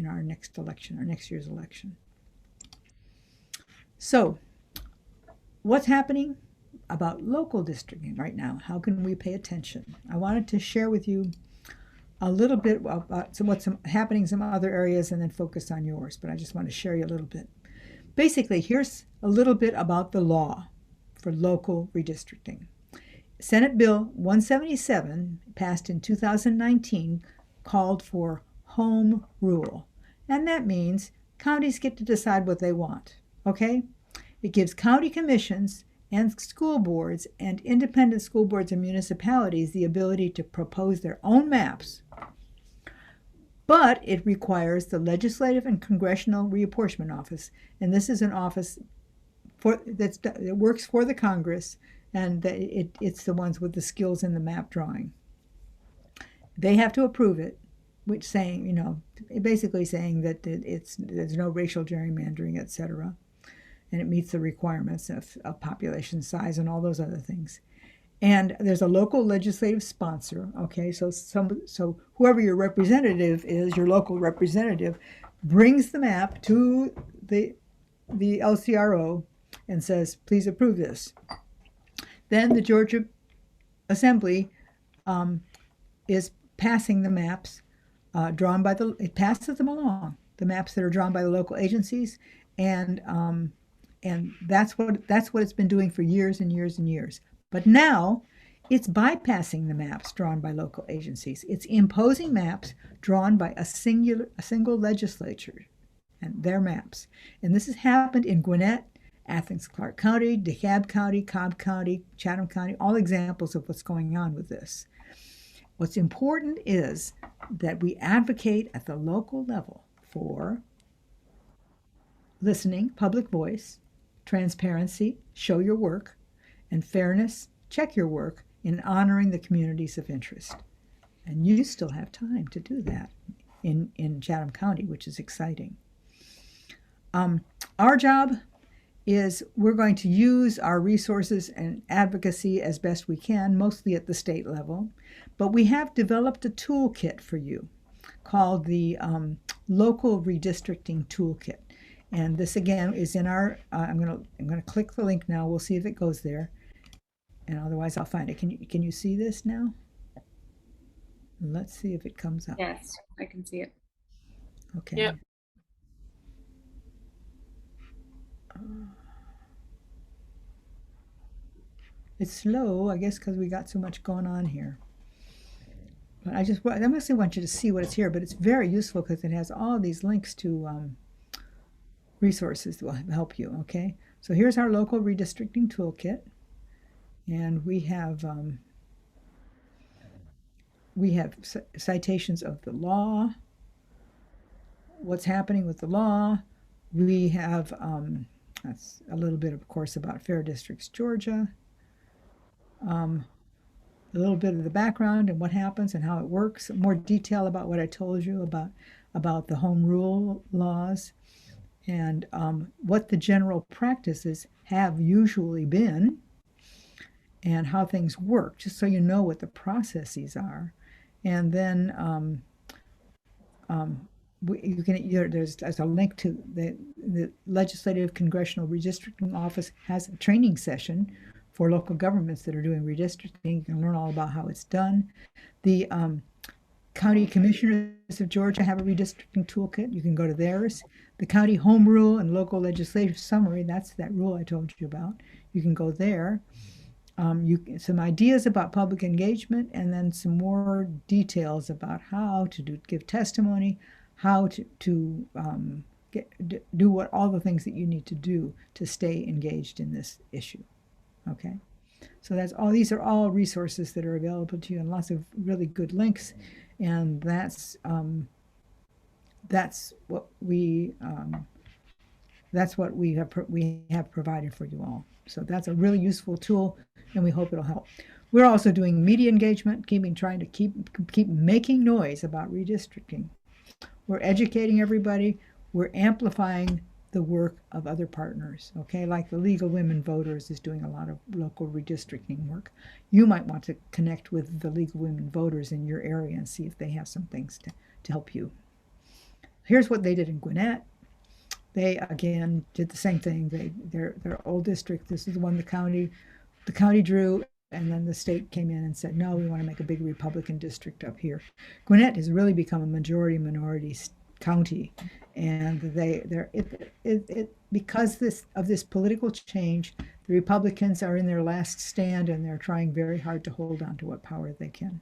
our next election, our next year's election. So what's happening about local districting right now? How can we pay attention? I wanted to share with you a little bit about what's happening in some other areas and then focus on yours, but I just want to share you a little bit. Basically, here's a little bit about the law for local redistricting. Senate Bill 177, passed in 2019, called for home rule. And that means counties get to decide what they want, okay? It gives county commissions and school boards and independent school boards and municipalities the ability to propose their own maps, but it requires the Legislative and Congressional Reapportionment Office, and this is an office that works for the Congress, and it's the ones with the skills in the map drawing. They have to approve it, which saying, basically saying that there's no racial gerrymandering, etc., and it meets the requirements of population size and all those other things. And there's a local legislative sponsor, okay? So whoever your representative is, your local representative, brings the map to the LCRO and says, please approve this. Then the Georgia Assembly is passing the maps drawn by it passes them along, the maps that are drawn by the local agencies, and that's what it's been doing for years and years and years. But now it's bypassing the maps drawn by local agencies. It's imposing maps drawn by a single legislature and their maps. And this has happened in Gwinnett, Athens-Clarke County, DeKalb County, Cobb County, Chatham County, all examples of what's going on with this. What's important is that we advocate at the local level for listening, public voice, transparency, show your work, and fairness, check your work, in honoring the communities of interest. And you still have time to do that in Chatham County, which is exciting. Our job is we're going to use our resources and advocacy as best we can, mostly at the state level, but we have developed a toolkit for you called the Local Redistricting Toolkit. And this again is in our, I'm gonna click the link now, we'll see if it goes there. And otherwise I'll find it. Can you see this now? Let's see if it comes up. Yes, I can see it. Okay. Yep. It's slow, I guess, because we got so much going on here. But I mostly want you to see what it's here, but it's very useful because it has all these links to resources that will help you, okay? So here's our local redistricting toolkit, and we have citations of the law, what's happening with the law. We have, that's a little bit, of course, about Fair Districts, Georgia. A little bit of the background and what happens and how it works. More detail about what I told you about the home rule laws and what the general practices have usually been and how things work, just so you know what the processes are. And then there's a link to the Legislative Congressional Redistricting Office has a training session for local governments that are doing redistricting. You can learn all about how it's done. The county commissioners of Georgia have a redistricting toolkit. You can go to theirs. The county home rule and local legislative summary, that's that rule I told you about. You can go there. Some ideas about public engagement, and then some more details about how to give testimony, how to do what all the things that you need to do to stay engaged in this issue. Okay, so these are all resources that are available to you, and lots of really good links, and that's what we have provided for you all. So that's a really useful tool, and we hope it'll help. We're also doing media engagement, trying to keep making noise about redistricting. We're educating everybody. We're amplifying the work of other partners, okay? Like the League of Women Voters is doing a lot of local redistricting work. You might want to connect with the League of Women Voters in your area and see if they have some things to help you. Here's what they did in Gwinnett. They, again, did the same thing. Their old district, this is the one the county drew, and then the state came in and said, no, we want to make a big Republican district up here. Gwinnett has really become a majority-minority county, and because of this political change, the Republicans are in their last stand, and they're trying very hard to hold on to what power they can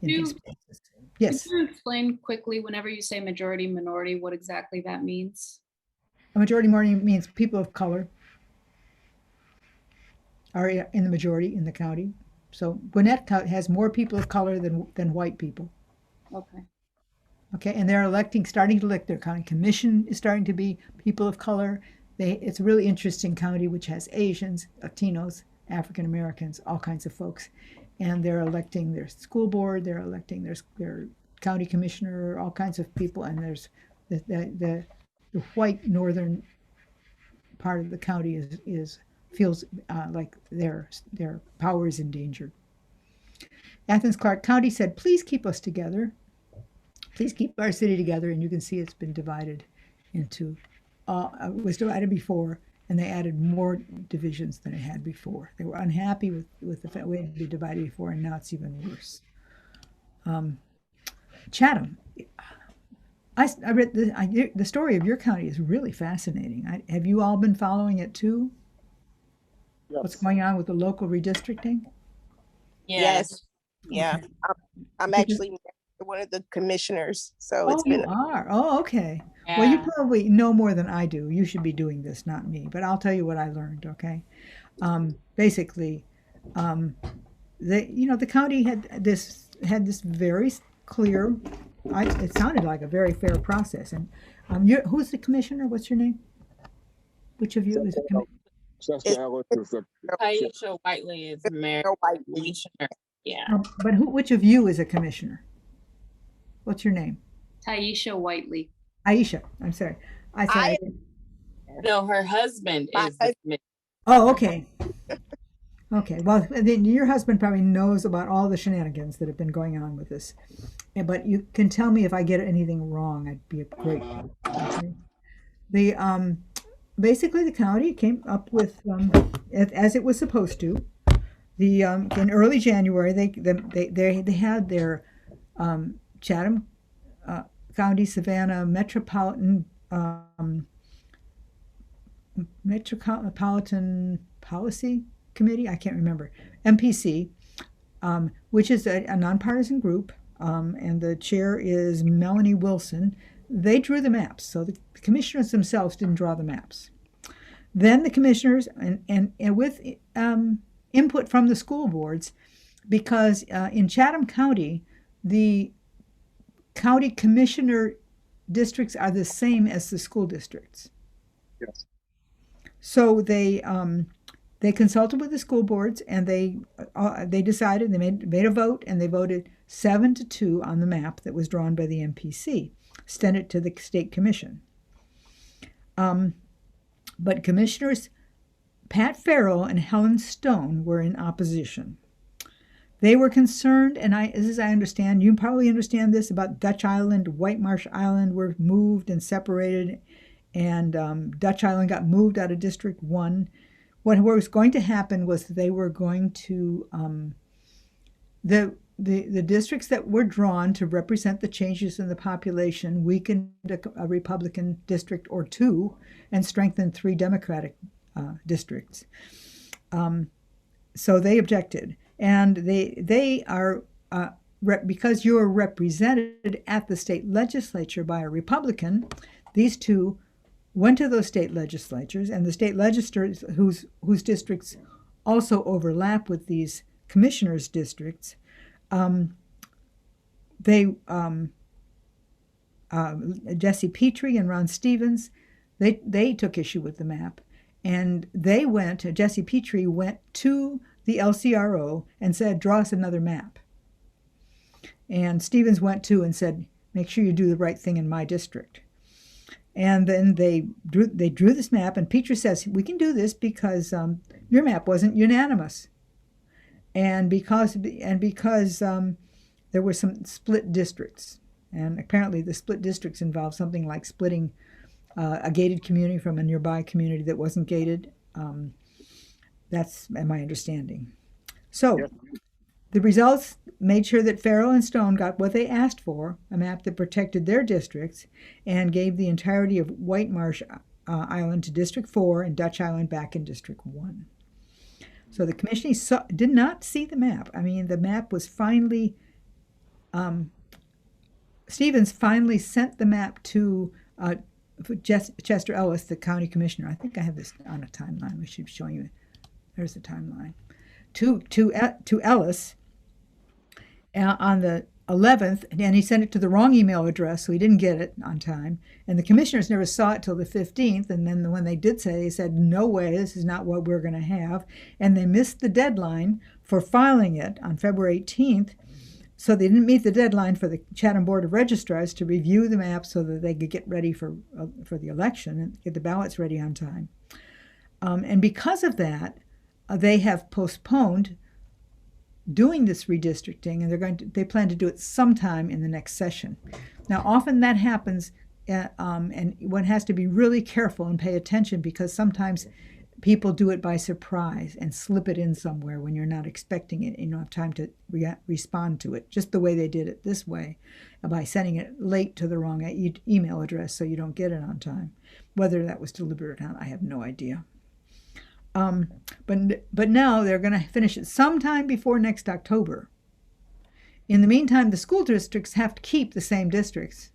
in these places. Yes. Can you explain quickly, whenever you say majority minority, what exactly that means? A majority minority means people of color are in the majority in the county. So Gwinnett has more people of color than white people. Okay. Okay, and they're starting to elect. Their county commission is starting to be people of color. It's a really interesting county, which has Asians, Latinos, African Americans, all kinds of folks, and they're electing their school board. They're electing their county commissioner, all kinds of people, and there's the white northern part of the county feels like their power is endangered. Athens-Clarke County said, please keep us together. Please keep our city together. And you can see it's been divided into, it was divided before, and they added more divisions than it had before. They were unhappy with the way it had been divided before, and now it's even worse. Chatham. I read the story of your county is really fascinating. Have you all been following it too? Yes. What's going on with the local redistricting? Yes. Yeah. Okay. I'm actually one of the commissioners. So it's been. You are? Oh, okay. Yeah. Well, you probably know more than I do. You should be doing this, not me. But I'll tell you what I learned, okay? Basically, the county had this very clear, it sounded like a very fair process. And who's the commissioner? What's your name? Which of you is the commissioner? Taisha Whiteley is mayor. Commissioner. Yeah. But which of you is a commissioner? What's your name? Taisha Whiteley. Aisha. I'm sorry. No, her husband is the commissioner. Oh, okay. Okay. Well, then your husband probably knows about all the shenanigans that have been going on with this. But you can tell me if I get anything wrong. I'd be grateful. Okay. Basically, the county came up with, as it was supposed to. In early January, they had their Chatham County Savannah Metropolitan Policy Committee. I can't remember, MPC, which is a nonpartisan group, and the chair is Melanie Wilson. They drew the maps, so the commissioners themselves didn't draw the maps. Then the commissioners, and with input from the school boards, because in Chatham County, the county commissioner districts are the same as the school districts. Yes. So they consulted with the school boards, and they decided, they made a vote, and they voted 7-2 on the map that was drawn by the MPC, sent it to the state commission. But commissioners Pat Farrell and Helen Stone were in opposition. They were concerned, and as I understand, you probably understand this, about Dutch Island, White Marsh Island were moved and separated, and Dutch Island got moved out of District 1. What was going to happen was they were going to, the districts that were drawn to represent the changes in the population weakened a Republican district or two and strengthened 3 Democratic districts. So they objected. And they are, because you are represented at the state legislature by a Republican, these two went to those state legislatures, and the state legislatures whose districts also overlap with these commissioners' districts, Jesse Petrie and Ron Stevens, they took issue with the map, and Jesse Petrie went to the LCRO and said, draw us another map. And Stevens went to and said, make sure you do the right thing in my district. And then they drew this map, and Petrie says, we can do this because your map wasn't unanimous. And because there were some split districts. And apparently the split districts involved something like splitting a gated community from a nearby community that wasn't gated. That's my understanding. So Yes. the results made sure that Farrell and Stone got what they asked for, a map that protected their districts and gave the entirety of White Marsh Island to District 4 and Dutch Island back in District 1. So the commission did not see the map. I mean, the map was finally, Stevens finally sent the map to Chester Ellis, the county commissioner. I think I have this on a timeline. We should be showing you. There's the timeline. To Ellis on the 11th, and he sent it to the wrong email address, so he didn't get it on time. And the commissioners never saw it till the 15th, and then when they did say, they said, no way, this is not what we're going to have. And they missed the deadline for filing it on February 18th, so they didn't meet the deadline for the Chatham Board of Registrars to review the map so that they could get ready for the election and get the ballots ready on time. And because of that, they have postponed doing this redistricting, and they plan to do it sometime in the next session. Now, often that happens, and one has to be really careful and pay attention, because sometimes people do it by surprise and slip it in somewhere when you're not expecting it, and you don't have time to respond to it, just the way they did it this way, by sending it late to the wrong email address so you don't get it on time. Whether that was deliberate or not, I have no idea. But now they're going to finish it sometime before next October. In the meantime, the school districts have to keep the same districts,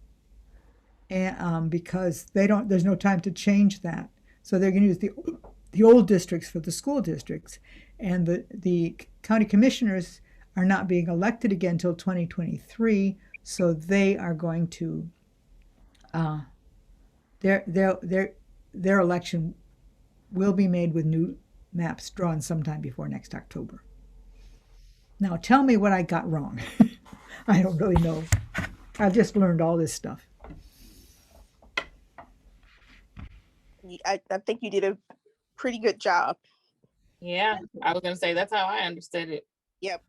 and because there's no time to change that. So they're going to use the old districts for the school districts, and the county commissioners are not being elected again until 2023. So they are going to their election will be made with new maps drawn sometime before next October. Now tell me what I got wrong. I don't really know. I've just learned all this stuff. I think you did a pretty good job. Yeah, I was gonna say that's how I understood it. Yep.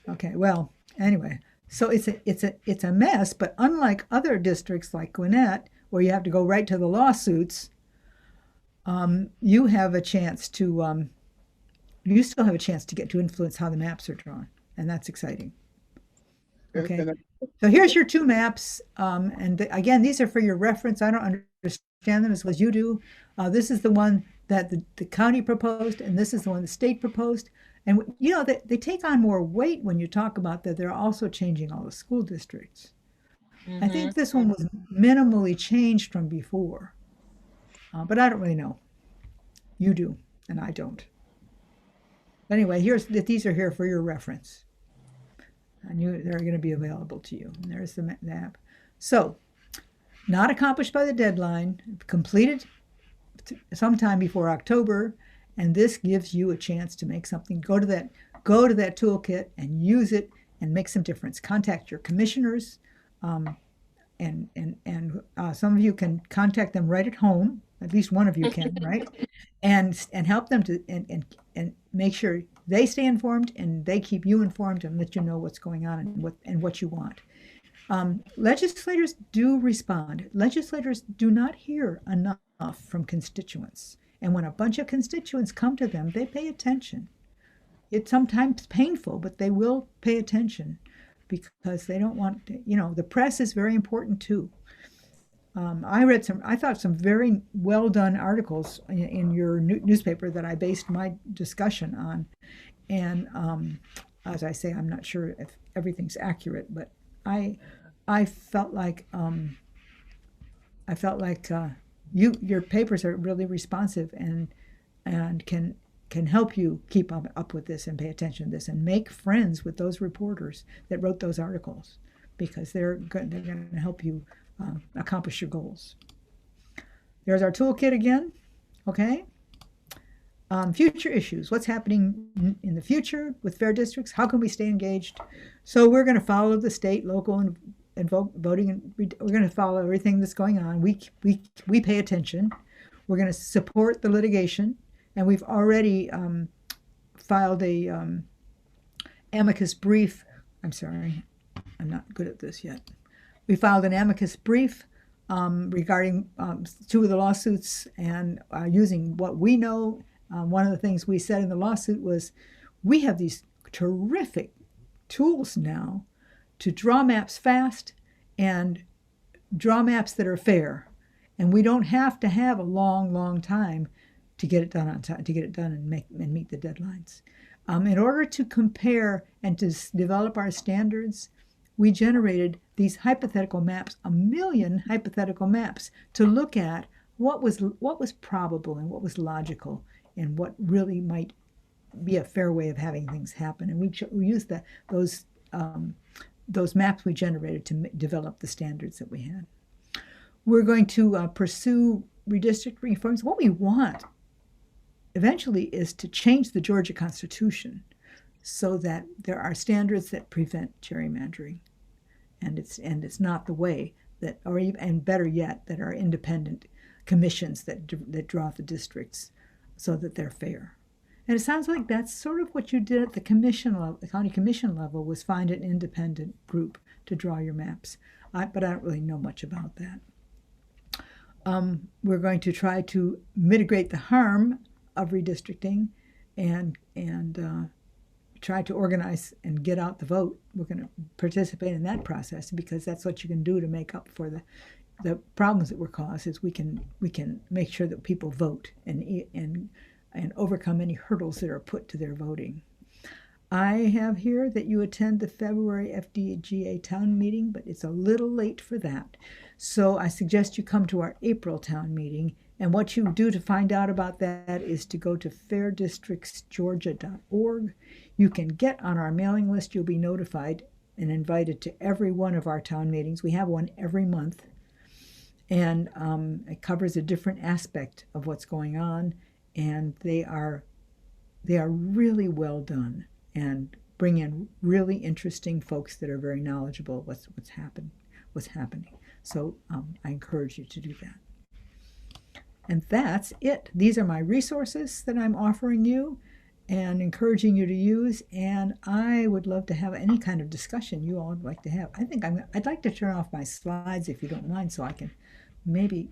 Okay, well, anyway, so it's a mess, but unlike other districts like Gwinnett, where you have to go right to the lawsuits, you have a chance to, you still have a chance to get to influence how the maps are drawn, and that's exciting. Okay, so here's your 2 maps, and again, these are for your reference. I don't understand them as well as you do. This is the one that the county proposed, and this is the one the state proposed. And you know, they take on more weight when you talk about that they're also changing all the school districts. I think this one was minimally changed from before, but I don't really know. You do, and I don't. But anyway, these are here for your reference, and they're going to be available to you. And there's the map. So, not accomplished by the deadline, completed sometime before October, and this gives you a chance to make something. Go to that toolkit and use it and make some difference. Contact your commissioners, and some of you can contact them right at home. At least one of you can, right? And help them to and make sure they stay informed and they keep you informed and let you know what's going on and what you want. Legislators do respond. Legislators do not hear enough from constituents. And when a bunch of constituents come to them, they pay attention. It's sometimes painful, but they will pay attention because they don't want to, the press is very important too. I thought some very well done articles in your newspaper that I based my discussion on. And as I say, I'm not sure if everything's accurate, but I felt like your papers are really responsive and can help you keep up with this and pay attention to this and make friends with those reporters that wrote those articles, because they're going to help you accomplish your goals. There's our toolkit again. Okay. Future issues. What's happening in the future with fair districts? How can we stay engaged? So we're going to follow the state, local, and voting, and we're going to follow everything that's going on. We pay attention. We're going to support the litigation, and we've already filed a amicus brief. I'm sorry, I'm not good at this yet. We filed an amicus brief regarding two of the lawsuits, and using what we know. One of the things we said in the lawsuit was we have these terrific tools now to draw maps fast and draw maps that are fair, and we don't have to have a long time to get it done on time, to get it done and meet the deadlines. In order to compare and to develop our standards, we generated these hypothetical maps, 1 million hypothetical maps, to look at what was probable and what was logical and what really might be a fair way of having things happen. And we used those maps we generated to develop the standards that we had. We're going to pursue redistricting reforms. What we want eventually is to change the Georgia Constitution so that there are standards that prevent gerrymandering. And it's not the way that, and better yet, that are independent commissions that draw the districts so that they're fair. And it sounds like that's sort of what you did at the commission level, the county commission level, was find an independent group to draw your maps. But I don't really know much about that. We're going to try to mitigate the harm of redistricting and try to organize and get out the vote. We're going to participate in that process because that's what you can do to make up for the problems that were caused. Is we can make sure that people vote and overcome any hurdles that are put to their voting. I have here that you attend the February FDGA town meeting, but it's a little late for that. So I suggest you come to our April town meeting. And what you do to find out about that is to go to fairdistrictsgeorgia.org. You can get on our mailing list. You'll be notified and invited to every one of our town meetings. We have one every month. And it covers a different aspect of what's going on. And they are really well done and bring in really interesting folks that are very knowledgeable of what's happening. So I encourage you to do that. And that's it. These are my resources that I'm offering you and encouraging you to use. And I would love to have any kind of discussion you all would like to have. I'd like to turn off my slides if you don't mind, so I can maybe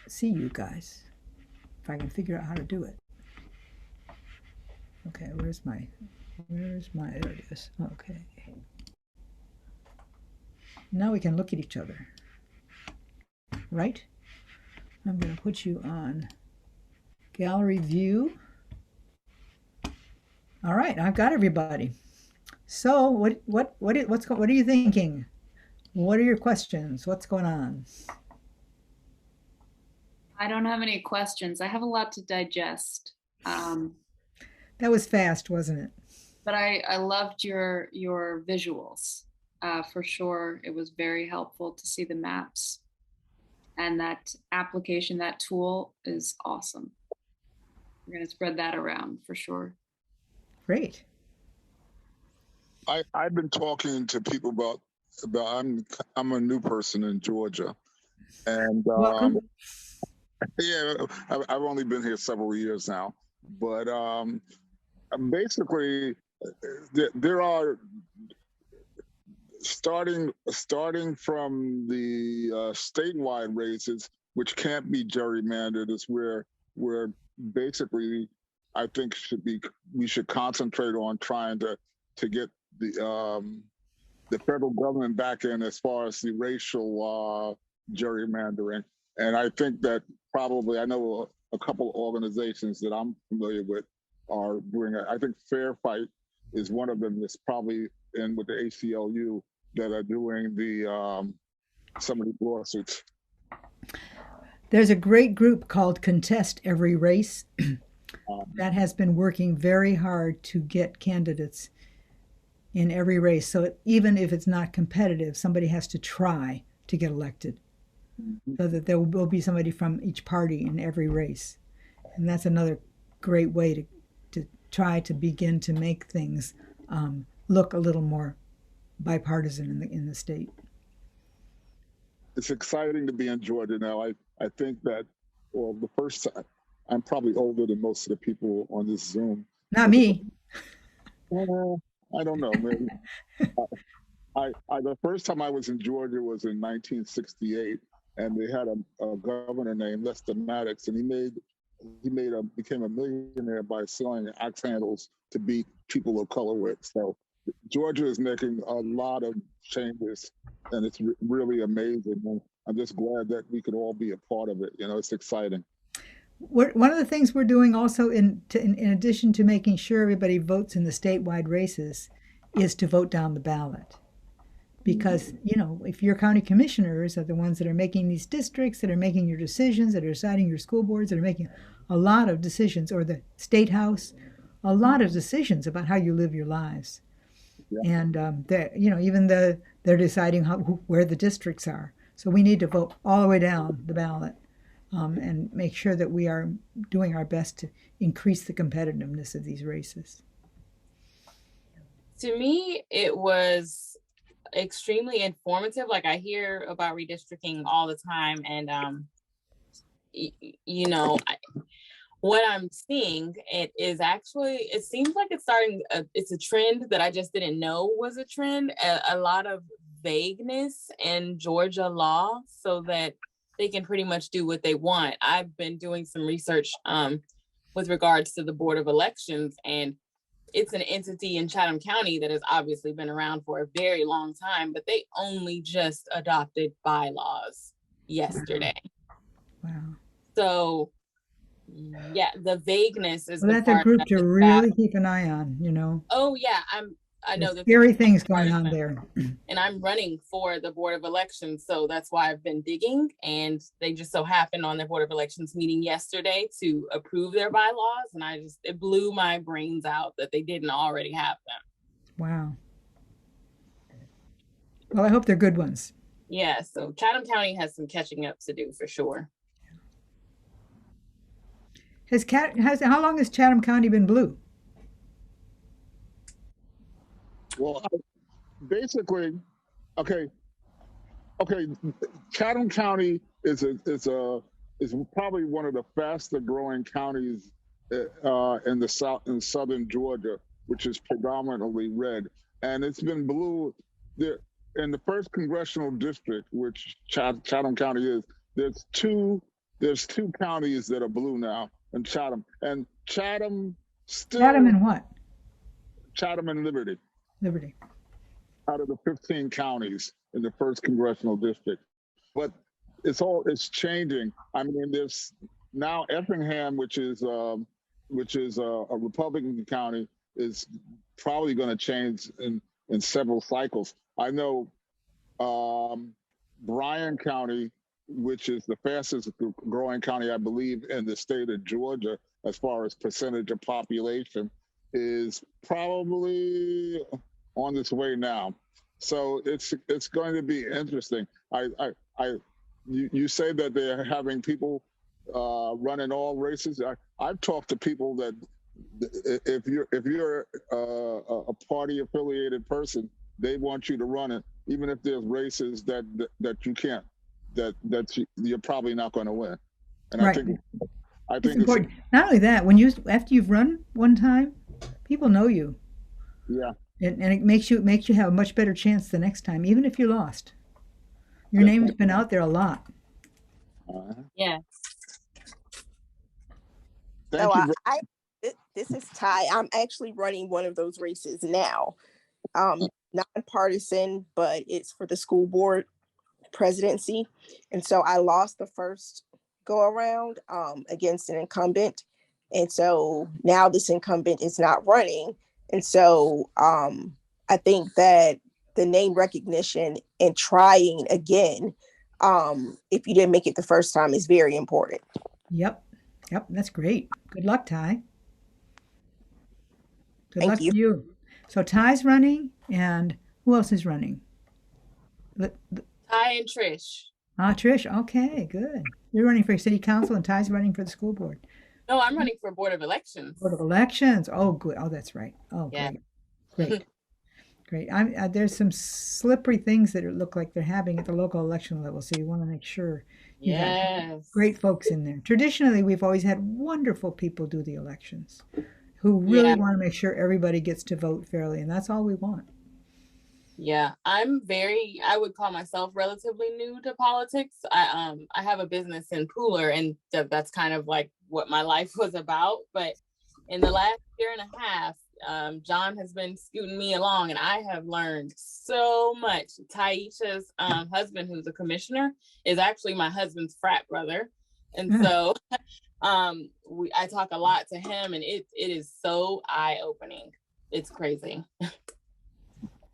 see you guys if I can figure out how to do it. Okay, where's my, there it is. Okay. Now we can look at each other, right? I'm going to put you on gallery view. All right, I've got everybody. So what are you thinking? What are your questions? What's going on? I don't have any questions. I have a lot to digest. That was fast, wasn't it? But I loved your visuals. For sure, it was very helpful to see the maps, and that application, that tool is awesome. We're going to spread that around for sure. Great. I've been talking to people about I'm a new person in Georgia, and Welcome. yeah, I've only been here several years now, but basically there are starting from the statewide races, which can't be gerrymandered, is where basically I think we should concentrate on trying to get the federal government back in as far as the racial gerrymandering. And I think that probably, I know a couple of organizations that I'm familiar with are doing it. I think Fair Fight is one of them that's probably in with the ACLU that are doing some of the lawsuits. There's a great group called Contest Every Race that has been working very hard to get candidates in every race. So even if it's not competitive, somebody has to try to get elected, so that there will be somebody from each party in every race. And that's another great way to try to begin to make things look a little more bipartisan in the state. It's exciting to be in Georgia now. I think that, well, the first time, I'm probably older than most of the people on this Zoom. Not me. I don't know, maybe. The first time I was in Georgia was in 1968, and they had a governor named Lester Maddox, and he became a millionaire by selling axe handles to beat people of color with. So Georgia is making a lot of changes, and it's really amazing. And I'm just glad that we could all be a part of it. You know, it's exciting. One of the things we're doing also, in addition to making sure everybody votes in the statewide races, is to vote down the ballot. Because, you know, if your county commissioners are the ones that are making these districts, that are making your decisions, that are deciding your school boards, that are making a lot of decisions, or the state house, a lot of decisions about how you live your lives. Yeah. And, you know, even they're deciding where the districts are. So we need to vote all the way down the ballot. And make sure that we are doing our best to increase the competitiveness of these races. To me, it was extremely informative. Like, I hear about redistricting all the time, and you know, what I'm seeing, it seems like it's starting. It's a trend that I just didn't know was a trend. A lot of vagueness in Georgia law, so that they can pretty much do what they want. I've been doing some research with regards to the Board of Elections, and it's an entity in Chatham County that has obviously been around for a very long time, but they only just adopted bylaws yesterday. Wow. So yeah, the vagueness is that's a group to really keep an eye on, you know. Oh yeah, I know there's scary things going on there. And I'm running for the Board of Elections, so that's why I've been digging. And they just so happened on their Board of Elections meeting yesterday to approve their bylaws, and it blew my brains out that they didn't already have them. Wow. Well, I hope they're good ones. Yeah, so Chatham County has some catching up to do for sure. How long has Chatham County been blue? Well, basically, okay. Chatham County is probably one of the faster growing counties in the southern Georgia, which is predominantly red, and it's been blue there in the first congressional district, which Chatham County is. There's two counties that are blue now, in Chatham, and Chatham and what? Chatham and Liberty. Out of the 15 counties in the first congressional district. But it's changing. I mean, there's now Effingham, which is a Republican county, is probably going to change in several cycles. I know Bryan County, which is the fastest growing county, I believe, in the state of Georgia, as far as percentage of population, is probably on its way now. So it's going to be interesting. You say that they're having people running all races. I've talked to people that if you're a party affiliated person, they want you to run it, even if there's races that you can't, that you're probably not going to win. And Right. I think it's important. Not only that, after you've run one time, people know you. Yeah. And it makes you have a much better chance the next time, even if you lost. Your name's been out there a lot. Yeah. Thank you. This is Ty. I'm actually running one of those races now. Nonpartisan, but it's for the school board presidency. And so I lost the first go around against an incumbent. And so now this incumbent is not running. And so I think that the name recognition and trying again, if you didn't make it the first time, is very important. Yep. That's great. Good luck, Ty. Good luck Thank to you. So Ty's running, and who else is running? Ty and Trish. Trish. Okay, good. You're running for city council, and Ty's running for the school board. No, I'm running for Board of Elections. Board of Elections. Oh, good. Oh, that's right. Oh, yeah. Great. Great. There's some slippery things that look like they're happening at the local election level, so you want to make sure you have great folks in there. Traditionally, we've always had wonderful people do the elections who really want to make sure everybody gets to vote fairly, and that's all we want. Yeah, I would call myself relatively new to politics. I have a business in Pooler, and that's kind of like what my life was about. But in the last year and a half, John has been scooting me along, and I have learned so much. Taisha's husband, who's a commissioner, is actually my husband's frat brother. And so I talk a lot to him, and it is so eye-opening. It's crazy.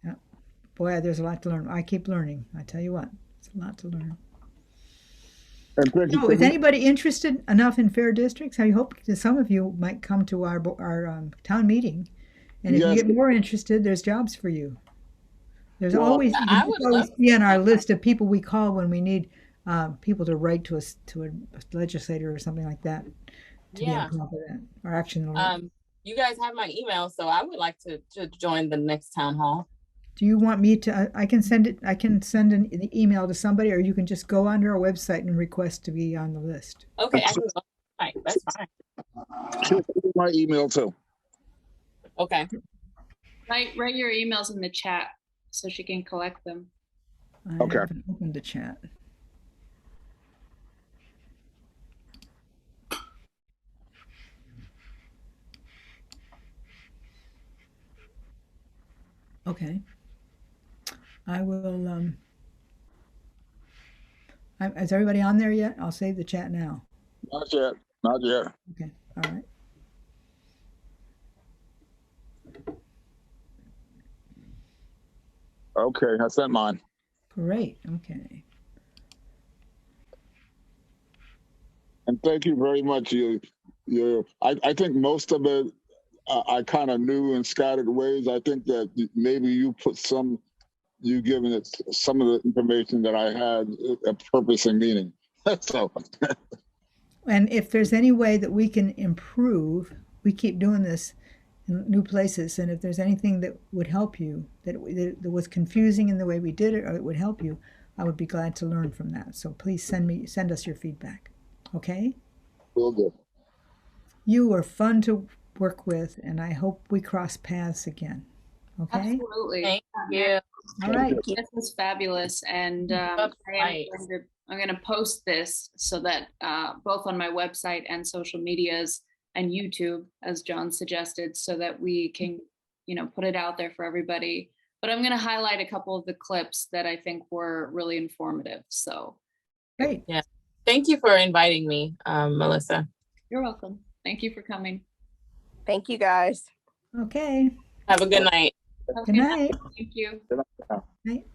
Yeah. Boy, there's a lot to learn. I keep learning. I tell you what, it's a lot to learn. So, is anybody interested enough in fair districts? I hope that some of you might come to our town meeting, and if you get more interested, there's jobs for you. There's always be on our list of people we call when we need people to write to a legislator or something like that to be on top of that or action. You guys have my email, so I would like to join the next town hall. Do you want me to? I can send an email to somebody, or you can just go onto our website and request to be on the list. Okay, I can go. Right, that's fine. My email too. Okay. Write your emails in the chat so she can collect them. I haven't opened the chat. Okay. I will, is everybody on there yet? I'll save the chat now. Not yet. Okay, all right. Okay, I sent mine. Great, okay. And thank you very much. I think most of it I kind of knew in scattered ways. I think that maybe you given it some of the information that I had a purpose and meaning. So. And if there's any way that we can improve, we keep doing this in new places. And if there's anything that would help you, that was confusing in the way we did it, or it would help you, I would be glad to learn from that. So please send us your feedback. Okay? Will do. You were fun to work with, and I hope we cross paths again. Okay? Absolutely. Thank you. All right. This was fabulous, and I'm going to post this so that both on my website and social medias and YouTube, as John suggested, so that we can, put it out there for everybody. But I'm going to highlight a couple of the clips that I think were really informative. So, great. Yeah. Thank you for inviting me, Melissa. You're welcome. Thank you for coming. Thank you, guys. Okay. Have a good night. Good night. Thank you. Night.